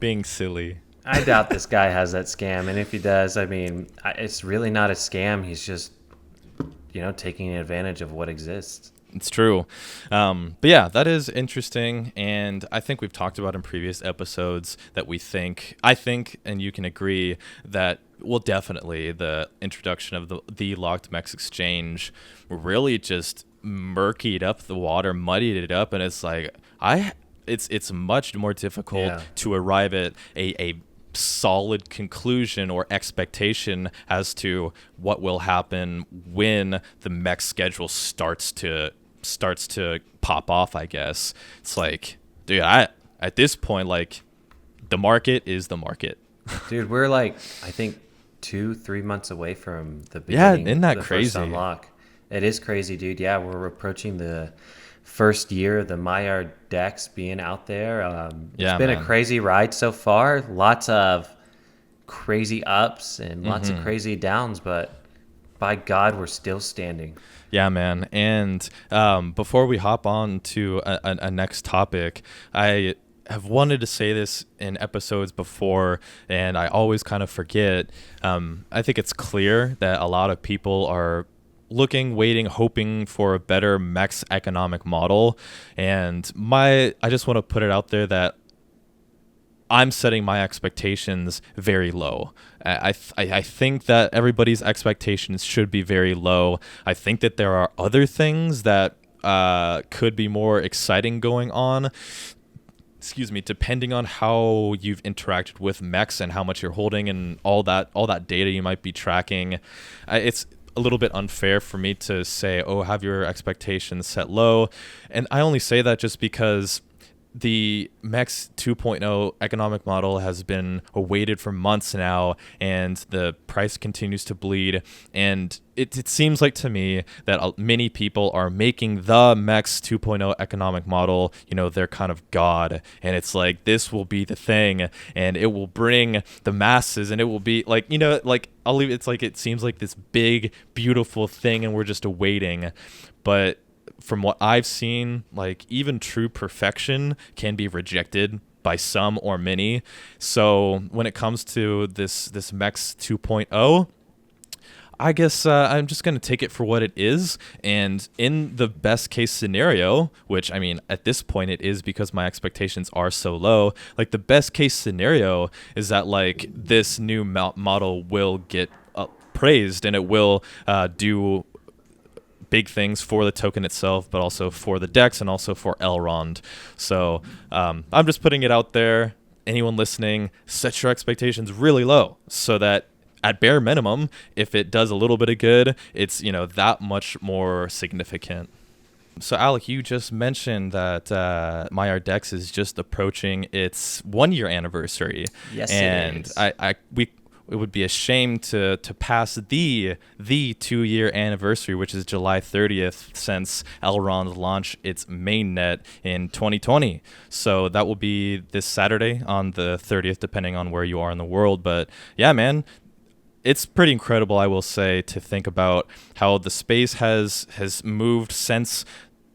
being silly. I doubt this guy has that scam, and if he does, I mean, it's really not a scam. He's just, taking advantage of what exists. It's true. But yeah, that is interesting. And I think we've talked about in previous episodes that I think, and you can agree that, well, definitely the introduction of the locked MEX exchange really just murkied up the water, muddied it up. And it's like, it's much more difficult to arrive at a solid conclusion or expectation as to what will happen when the MEX schedule starts to pop off, I guess. It's like, dude, at this point, like, the market is the market. Dude, we're like, I think 2-3 months away from the beginning. Yeah, isn't that the crazy? First unlock. It is crazy, dude. Yeah, we're approaching the first year of the Maillard decks being out there. It's been a crazy ride so far. Lots of crazy ups and lots of crazy downs, but by God, we're still standing. Yeah, man. And before we hop on to a next topic, I have wanted to say this in episodes before, and I always kind of forget. I think it's clear that a lot of people are looking, waiting, hoping for a better MEX economic model. And I just want to put it out there that I'm setting my expectations very low. I think that everybody's expectations should be very low. I think that there are other things that could be more exciting going on. Excuse me, depending on how you've interacted with MEX and how much you're holding and all that data you might be tracking. It's a little bit unfair for me to say, oh, have your expectations set low. And I only say that just because the MEX 2.0 economic model has been awaited for months now, and the price continues to bleed. And it seems like to me that many people are making the MEX 2.0 economic model, their kind of god. And it's like, this will be the thing, and it will bring the masses, and it will be like, it's like, it seems like this big, beautiful thing, and we're just awaiting. But from what I've seen, like, even true perfection can be rejected by some or many. So when it comes to this MEX 2.0, I guess I'm just going to take it for what it is. And in the best case scenario, which, I mean, at this point it is because my expectations are so low, like, the best case scenario is that, like, this new model will get praised, and it will do big things for the token itself, but also for the decks and also for Elrond. So I'm just putting it out there. Anyone listening, set your expectations really low so that at bare minimum, if it does a little bit of good, it's, that much more significant. So, Alec, you just mentioned that Maillard Dex is just approaching its 1-year anniversary. Yes, and it is. It would be a shame to pass the 2-year anniversary, which is July 30th, since Elrond launched its mainnet in 2020. So that will be this Saturday on the 30th, depending on where you are in the world. But yeah, man, it's pretty incredible, I will say, to think about how the space has moved since,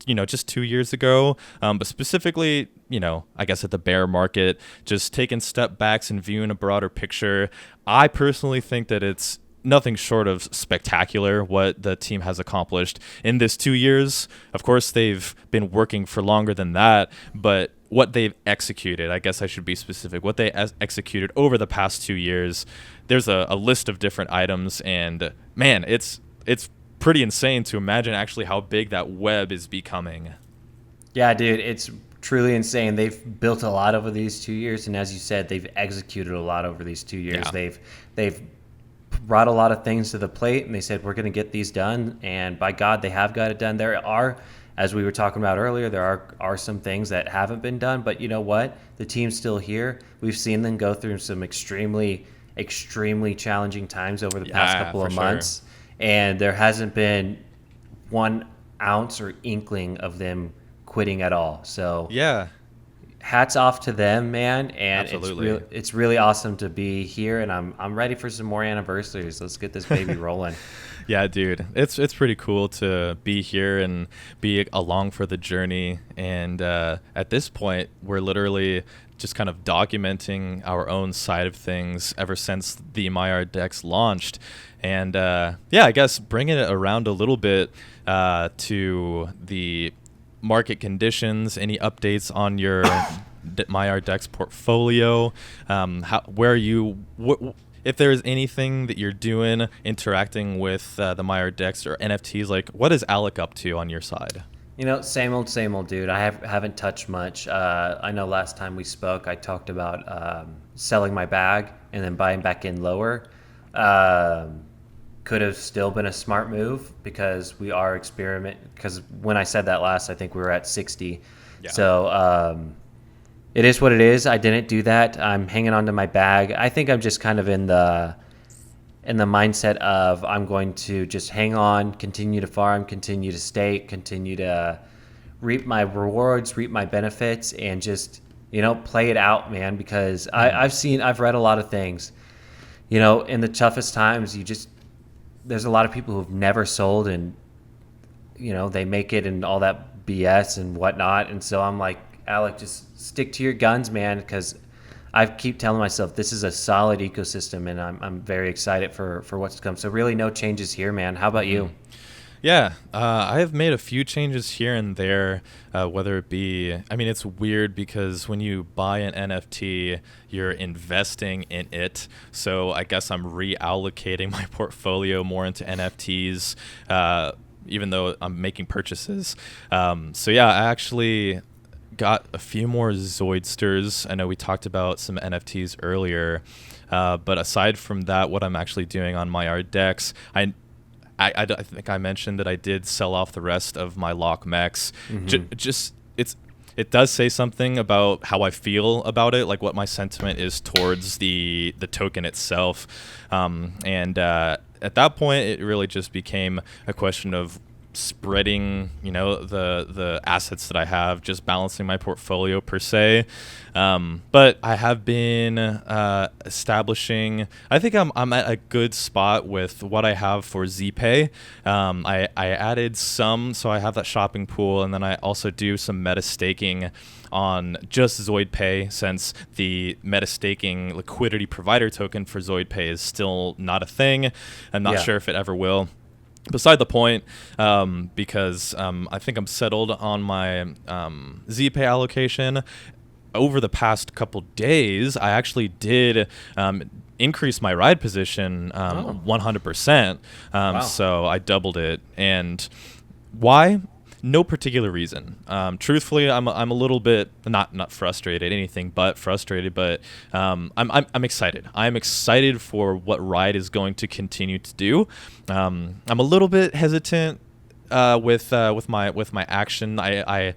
just 2 years ago, but specifically, I guess at the bear market, just taking step backs and viewing a broader picture. I personally think that it's nothing short of spectacular what the team has accomplished in this 2 years. Of course, they've been working for longer than that, but what they've executed, I guess I should be specific, what they executed over the past 2 years, there's a list of different items, and man, it's pretty insane to imagine actually how big that web is becoming. Yeah, dude, it's truly insane. They've built a lot over these 2 years, and as you said, they've executed a lot over these 2 years. Yeah. They've brought a lot of things to the plate, and they said, we're going to get these done, and by God, they have got it done. There are, as we were talking about earlier, there are some things that haven't been done, but you know what? The team's still here. We've seen them go through some extremely, extremely challenging times over the past couple of months. Sure. And there hasn't been 1 ounce or inkling of them quitting at all. So yeah, hats off to them, man. And absolutely, it's really awesome to be here. And I'm ready for some more anniversaries. Let's get this baby rolling. Yeah, dude, it's pretty cool to be here and be along for the journey. And at this point, we're literally just kind of documenting our own side of things ever since the Maillard Dex launched. And yeah, I guess bringing it around a little bit to the market conditions, any updates on your MyRDEX portfolio? Where are you? If there's anything that you're doing interacting with the MyRDEX or NFTs, like what is Alec up to on your side? Same old, dude. I haven't touched much. I know last time we spoke, I talked about selling my bag and then buying back in lower. Could have still been a smart move because we are because when I said that last, I think we were at 60. Yeah. So it is what it is. I didn't do that. I'm hanging on to my bag. I think I'm just kind of in the mindset of I'm going to just hang on, continue to farm, continue to stake, continue to reap my rewards, reap my benefits, and just, play it out, man, because I've read a lot of things. In the toughest times, there's a lot of people who've never sold and, they make it and all that BS and whatnot. And so I'm like, Alec, just stick to your guns, man, because I keep telling myself this is a solid ecosystem, and I'm very excited for what's to come. So really no changes here, man. How about you? Yeah, I have made a few changes here and there, whether it be, it's weird because when you buy an NFT, you're investing in it. So I guess I'm reallocating my portfolio more into NFTs, even though I'm making purchases. So yeah, I actually got a few more Zoidsters. I know we talked about some NFTs earlier, but aside from that, what I'm actually doing on my RDEX, I think I mentioned that I did sell off the rest of my lock mechs. It does say something about how I feel about it, like what my sentiment is towards the token itself. And at that point, it really just became a question of spreading, the assets that I have, just balancing my portfolio per se. But I have been establishing. I think I'm at a good spot with what I have for ZPay. I added some, so I have that shopping pool, and then I also do some meta staking on just ZoidPay, since the meta staking liquidity provider token for ZoidPay is still not a thing. I'm not sure if it ever will. Beside the point, because I think I'm settled on my ZPay allocation. Over the past couple days, I actually did increase my ride position 100%. Wow. So I doubled it. And why? No particular reason. Truthfully, I'm a little bit not frustrated, anything but frustrated. But I'm excited. I'm excited for what Ride is going to continue to do. I'm a little bit hesitant with my action. I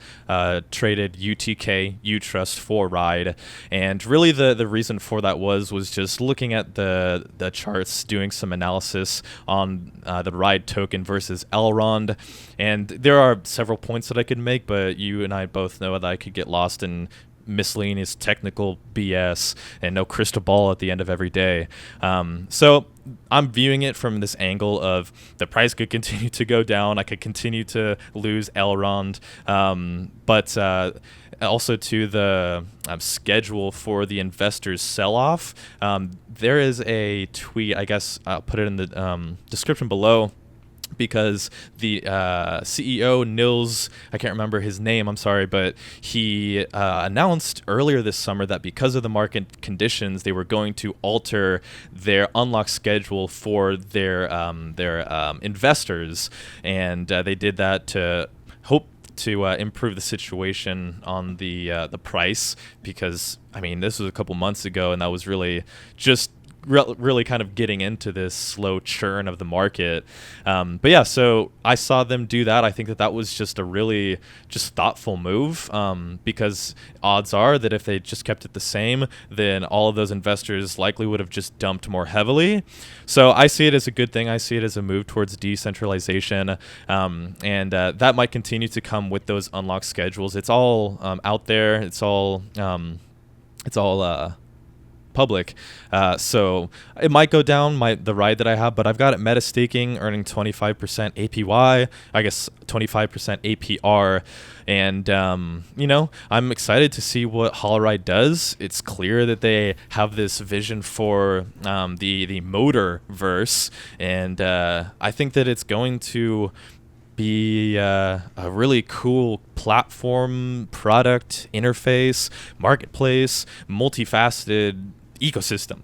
traded UTK UTrust for Ride, and really the reason for that was just looking at the charts, doing some analysis on the Ride token versus Elrond, and there are several points that I could make, but you and I both know that I could get lost in miscellaneous technical BS and no crystal ball at the end of every day. So I'm viewing it from this angle of the price could continue to go down. I could continue to lose Elrond, but also to the schedule for the investors sell-off. There is a tweet, I guess I'll put it in the description below, because the CEO, Nils, I can't remember his name, I'm sorry, but he announced earlier this summer that because of the market conditions, they were going to alter their unlock schedule for their investors, and they did that to hope to improve the situation on the price, because this was a couple months ago, and that was really just really kind of getting into this slow churn of the market. But yeah, so I saw them do that. I think that was just a really just thoughtful move, because odds are that if they just kept it the same, then all of those investors likely would have just dumped more heavily. So I see it as a good thing. I see it as a move towards decentralization, and that might continue to come with those unlock schedules. It's all out there. It's all public. So it might go down the ride that I have, but I've got it meta staking, earning 25% APY, I guess 25% APR. And, I'm excited to see what Holoride does. It's clear that they have this vision for the motor verse. And I think that it's going to be a really cool platform, product, interface, marketplace, multifaceted ecosystem.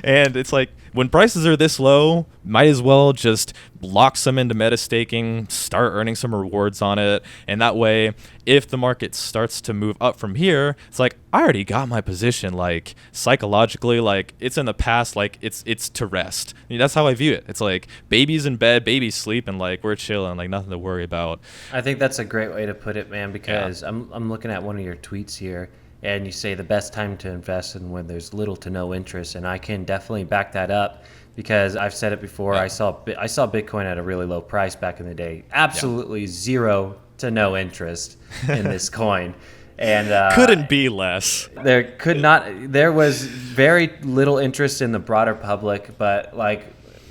And it's like, when prices are this low, might as well just lock some into meta staking, start earning some rewards on it. And that way, if the market starts to move up from here, it's like, I already got my position. Like, psychologically, like, it's in the past, like, it's to rest. I mean, that's how I view it. It's like, baby's in bed, baby's sleeping, like, we're chilling, like, nothing to worry about. I think that's a great way to put it, man, because I'm looking at one of your tweets here, and you say the best time to invest is when there's little to no interest, and I can definitely back that up because I've said it before. I saw Bitcoin at a really low price back in the day. Absolutely zero to no interest in this coin. And couldn't be less. There was very little interest in the broader public, but like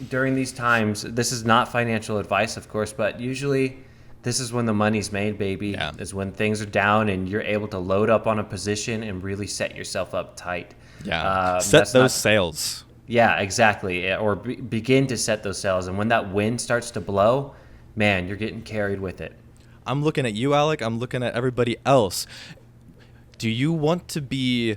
during these times, this is not financial advice, of course, but usually this is when the money's made, baby. Yeah. Is when things are down and you're able to load up on a position and really set yourself up tight. Yeah. Set those sails. Yeah, exactly. Or begin to set those sails. And when that wind starts to blow, man, you're getting carried with it. I'm looking at you, Alec. I'm looking at everybody else. Do you want to be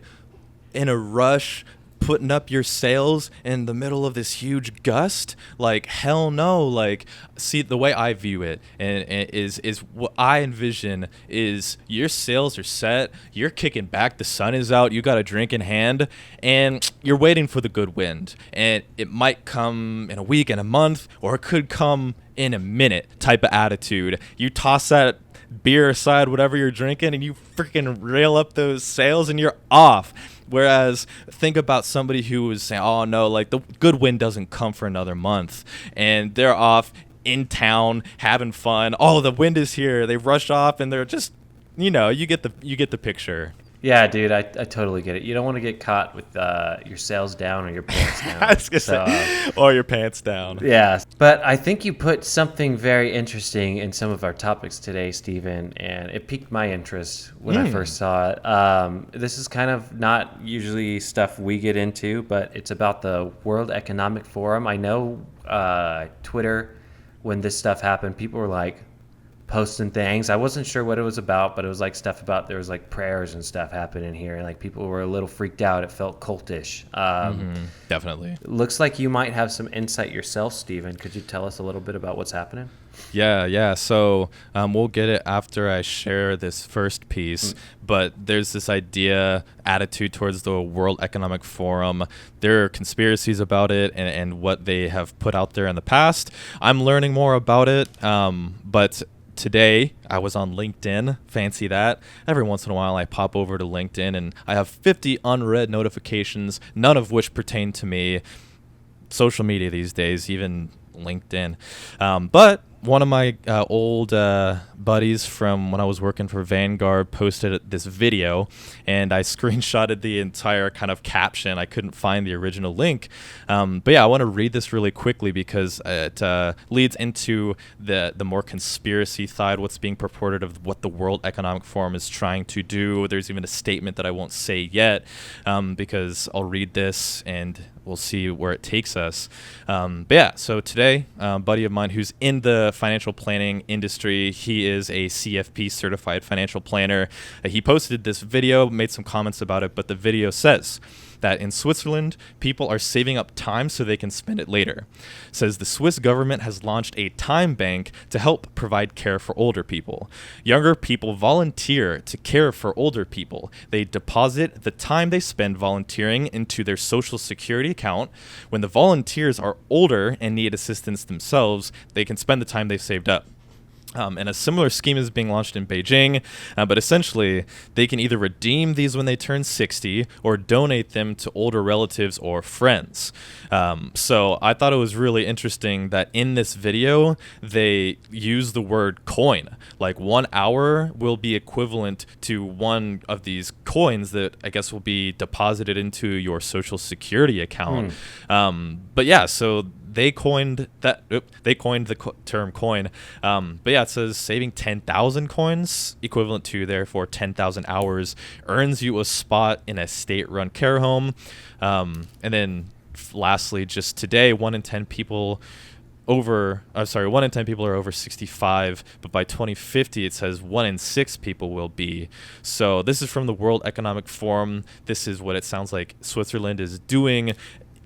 in a rush, putting up your sails in the middle of this huge gust? Like, hell no. Like, see, the way I view it and is what I envision is your sails are set, you're kicking back, the sun is out, you got a drink in hand, and you're waiting for the good wind. And it might come in a week, in a month, or it could come in a minute type of attitude. You toss that beer aside, whatever you're drinking, and you freaking rail up those sails and you're off. Whereas think about somebody who is saying, oh no, like the good wind doesn't come for another month, and they're off in town having fun. Oh, the wind is here. They rush off and they're just, you get the picture. Yeah, dude, I totally get it. You don't want to get caught with your sails down or your pants down. I was gonna say, or your pants down. Yeah, but I think you put something very interesting in some of our topics today, Stephen, and it piqued my interest when I first saw it. This is kind of not usually stuff we get into, but it's about the World Economic Forum. I know Twitter, when this stuff happened, people were like, posting things. I wasn't sure what it was about, but it was like stuff about, there was like prayers and stuff happening here, and like people were a little freaked out. It felt cultish. Definitely. Looks like you might have some insight yourself, Stephen. Could you tell us a little bit about what's happening? Yeah. So we'll get it after I share this first piece. But there's this attitude towards the World Economic Forum. There are conspiracies about it and what they have put out there in the past. I'm learning more about it. But today, I was on LinkedIn. Fancy that. Every once in a while, I pop over to LinkedIn, and I have 50 unread notifications, none of which pertain to me. Social media these days, even LinkedIn. But one of my old buddies from when I was working for Vanguard posted this video, and I screenshotted the entire kind of caption. I couldn't find the original link. But yeah, I want to read this really quickly because it leads into the more conspiracy side, what's being purported of what the World Economic Forum is trying to do. There's even a statement that I won't say yet because I'll read this and we'll see where it takes us. But yeah, so today, a buddy of mine who's in the financial planning industry, he is a CFP certified financial planner. He posted this video, made some comments about it, but the video says that in Switzerland, people are saving up time so they can spend it later. It says the Swiss government has launched a time bank to help provide care for older people. Younger people volunteer to care for older people. They deposit the time they spend volunteering into their social security account. When the volunteers are older and need assistance themselves, they can spend the time they've saved up. And a similar scheme is being launched in Beijing, but essentially they can either redeem these when they turn 60 or donate them to older relatives or friends. So I thought it was really interesting that in this video they use the word coin. Like 1 hour will be equivalent to one of these coins that I guess will be deposited into your Social Security account. But yeah, so they coined that. They coined the term coin. But yeah, it says saving 10,000 coins, equivalent to therefore 10,000 hours, earns you a spot in a state-run care home. And then lastly, just today, 1 in 10 people are over 65, but by 2050 it says 1 in 6 people will be. So this is from the World Economic Forum. This is what it sounds like Switzerland is doing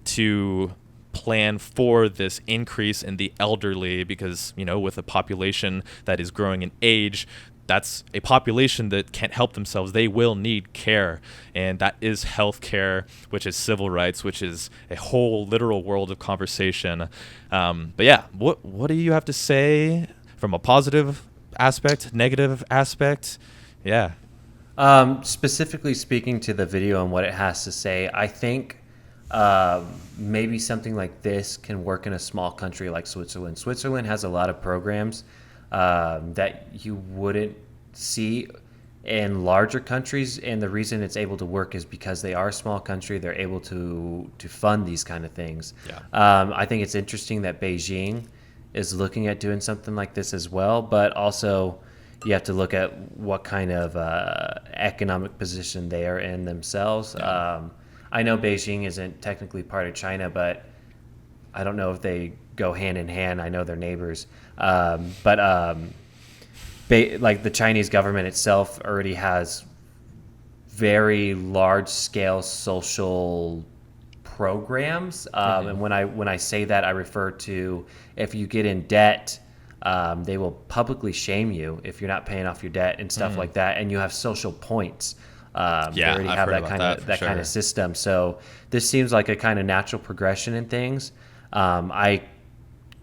to plan for this increase in the elderly, because with a population that is growing in age, that's a population that can't help themselves. They will need care, and that is healthcare, which is civil rights, which is a whole literal world of conversation. But yeah, what do you have to say from a positive aspect, negative aspect? Yeah. Specifically speaking to the video and what it has to say, I think maybe something like this can work in a small country like Switzerland. Switzerland has a lot of programs that you wouldn't see in larger countries, and the reason it's able to work is because they are a small country. They're able to fund these kind of things. I think it's interesting that Beijing is looking at doing something like this as well, but also you have to look at what kind of economic position they are in themselves. I know Beijing isn't technically part of China, but I don't know if they go hand in hand. I know they're neighbors. Like the Chinese government itself already has very large-scale social programs. And when I say that, I refer to if you get in debt, they will publicly shame you if you're not paying off your debt and stuff like that. And you have social points. They already have that kind of system. So this seems like a kind of natural progression in things. I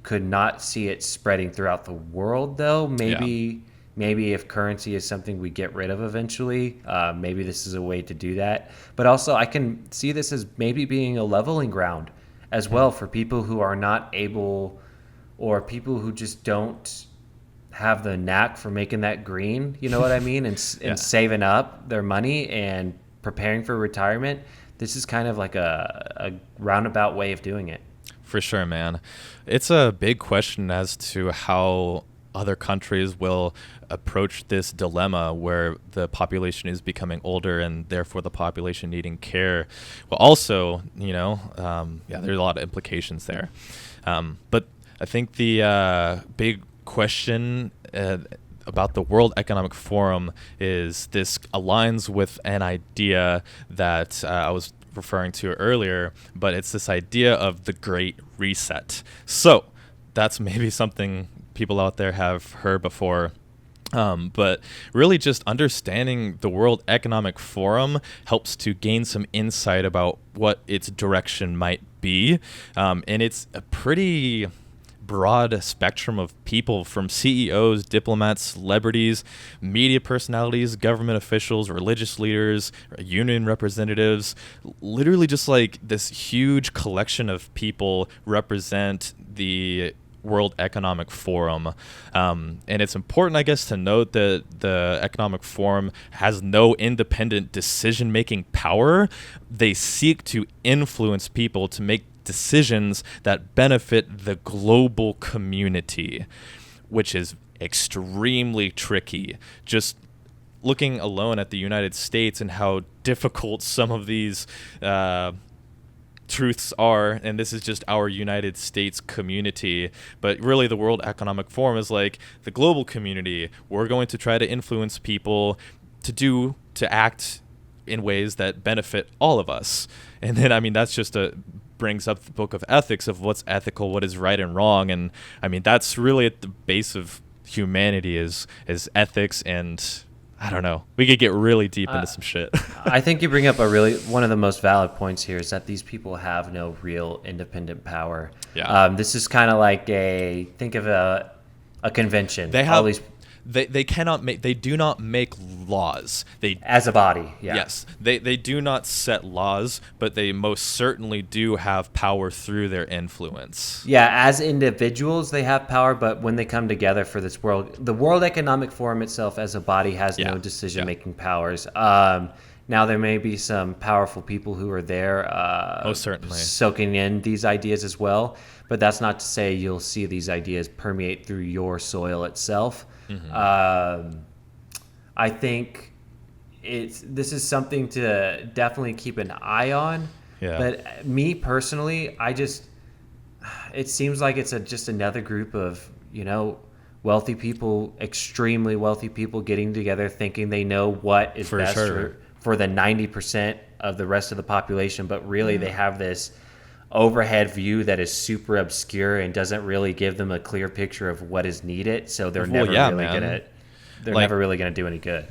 could not see it spreading throughout the world, though. Maybe if currency is something we get rid of eventually, maybe this is a way to do that. But also I can see this as maybe being a leveling ground as well for people who are not able, or people who just don't have the knack for making that green, you know what I mean, and saving up their money and preparing for retirement. This is kind of like a roundabout way of doing it. For sure, man. It's a big question as to how other countries will approach this dilemma where the population is becoming older and therefore the population needing care. Well, also, there's a lot of implications there. But I think the big question about the World Economic Forum is this aligns with an idea that I was referring to earlier, but it's this idea of the Great Reset. So that's maybe something people out there have heard before. But really just understanding the World Economic Forum helps to gain some insight about what its direction might be. And it's a pretty broad spectrum of people, from CEOs, diplomats, celebrities, media personalities, government officials, religious leaders, union representatives. Literally just like this huge collection of people represent the World Economic Forum. And it's important, I guess, to note that the Economic Forum has no independent decision-making power. They seek to influence people to make decisions that benefit the global community, which is extremely tricky. Just looking alone at the United States and how difficult some of these truths are, and this is just our United States community, but really the World Economic Forum is like the global community. We're going to try to influence people to act in ways that benefit all of us. And then, I mean, that's just brings up the book of ethics of what's ethical, what is right and wrong. And I mean, that's really at the base of humanity is ethics. And I don't know, we could get really deep into some shit. I think you bring up one of the most valid points here is that these people have no real independent power. This is kind of like think of a convention. They all have these they cannot make they do not make laws. They as a body. Yeah. Yes, they do not set laws, but they most certainly do have power through their influence. Yeah, as individuals, they have power, but when they come together for this the World Economic Forum itself as a body has no decision-making powers. Now, there may be some powerful people who are there Most certainly. soaking in these ideas as well, but that's not to say you'll see these ideas permeate through your soil itself. I think this is something to definitely keep an eye on. Yeah. But me personally, it seems like it's just another group of, wealthy people, extremely wealthy people getting together thinking they know what is best for the 90% of the rest of the population. But really they have this overhead view that is super obscure and doesn't really give them a clear picture of what is needed. So they're never really gonna do any good.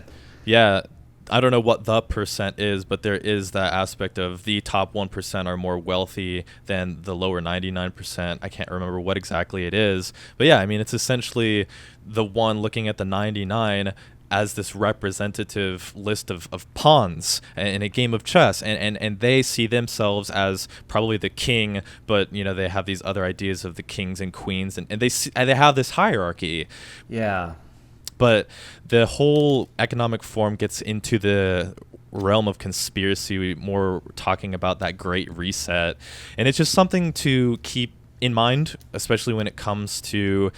Yeah. I don't know what the percent is, but there is that aspect of the top 1% are more wealthy than the lower 99%. I can't remember what exactly it is. But yeah, I mean, it's essentially the one looking at the 99 as this representative list of pawns in a game of chess. And they see themselves as probably the king, but, they have these other ideas of the kings and queens. And they have this hierarchy. Yeah. But the whole economic forum gets into the realm of conspiracy, more talking about that great reset. And it's just something to keep in mind, especially when it comes to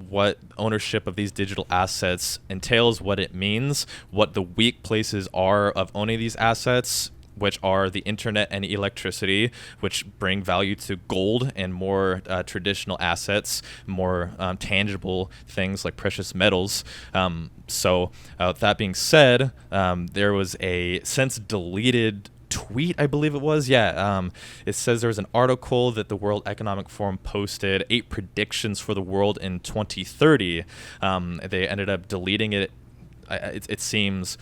what ownership of these digital assets entails, what it means, what the weak places are of owning these assets, which are the internet and electricity, which bring value to gold and more traditional assets, more tangible things like precious metals. So that being said, there was a since deleted tweet, I believe it was. It says there was an article that the World Economic Forum posted 8 predictions for the world in 2030. They ended up deleting it, it seems.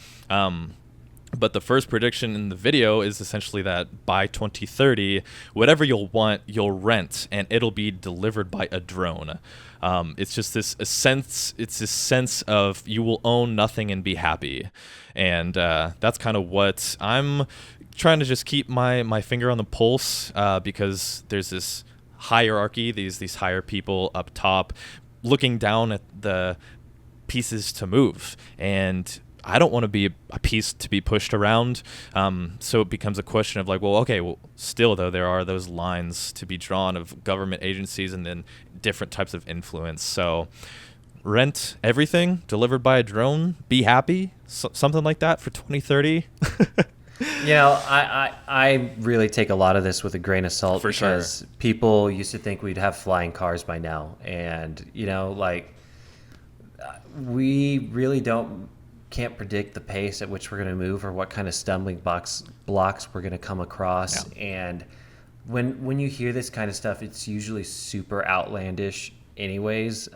But the first prediction in the video is essentially that by 2030, whatever you'll want, you'll rent, and it'll be delivered by a drone. It's just this sense of you will own nothing and be happy. And that's kind of what I'm trying to just keep my finger on the pulse, because there's this hierarchy, these higher people up top looking down at the pieces to move. And I don't want to be a piece to be pushed around. So it becomes a question of still though, there are those lines to be drawn of government agencies and then different types of influence. So rent everything, delivered by a drone, be happy, something like that for 2030. I really take a lot of this with a grain of salt because people used to think we'd have flying cars by now. And, we really can't predict the pace at which we're going to move or what kind of stumbling blocks we're going to come across. Yeah. And when you hear this kind of stuff, it's usually super outlandish anyways,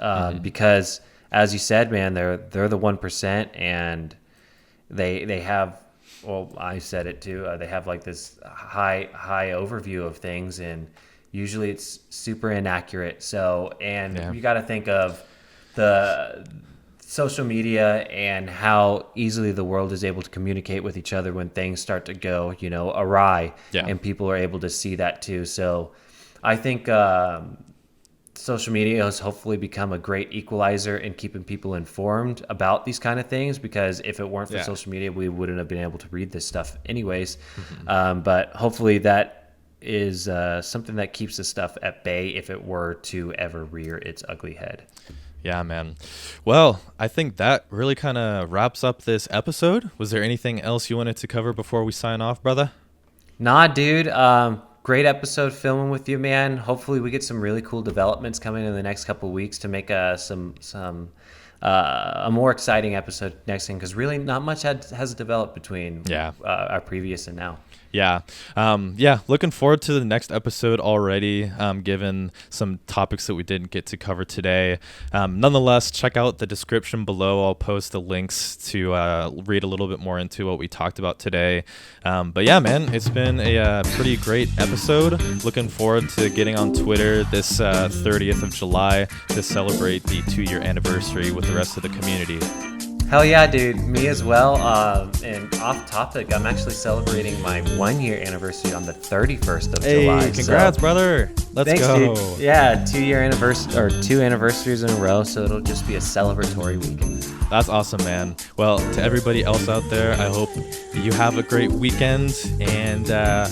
because as you said, man, they're the 1%, and they have, well, I said it too, they have like this high overview of things, and usually it's super inaccurate. So, you got to think of the social media and how easily the world is able to communicate with each other when things start to go, awry, and people are able to see that too. So I think social media has hopefully become a great equalizer in keeping people informed about these kind of things, because if it weren't for social media, we wouldn't have been able to read this stuff anyways. But hopefully that is something that keeps this stuff at bay if it were to ever rear its ugly head. Yeah, man. Well, I think that really kind of wraps up this episode. Was there anything else you wanted to cover before we sign off, brother? Nah, dude. Great episode filming with you, man. Hopefully we get some really cool developments coming in the next couple of weeks to make a more exciting episode next thing, because really not much has developed between our previous and now. Yeah. Looking forward to the next episode already, given some topics that we didn't get to cover today. Nonetheless, check out the description below. I'll post the links to read a little bit more into what we talked about today. But yeah, man, it's been a pretty great episode. Looking forward to getting on Twitter this 30th of July to celebrate the 2-year anniversary with the rest of the community. Hell yeah, dude. Me as well. And off topic, I'm actually celebrating my 1-year anniversary on the 31st of July. Congrats, brother. Let's go. Dude. Yeah, 2-year anniversary or 2 anniversaries in a row. So it'll just be a celebratory weekend. That's awesome, man. Well, to everybody else out there, I hope you have a great weekend. And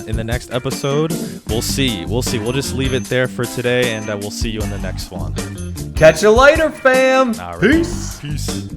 in the next episode, we'll see. We'll just leave it there for today, and we'll see you in the next one. Catch you later, fam. All right. Peace. Peace.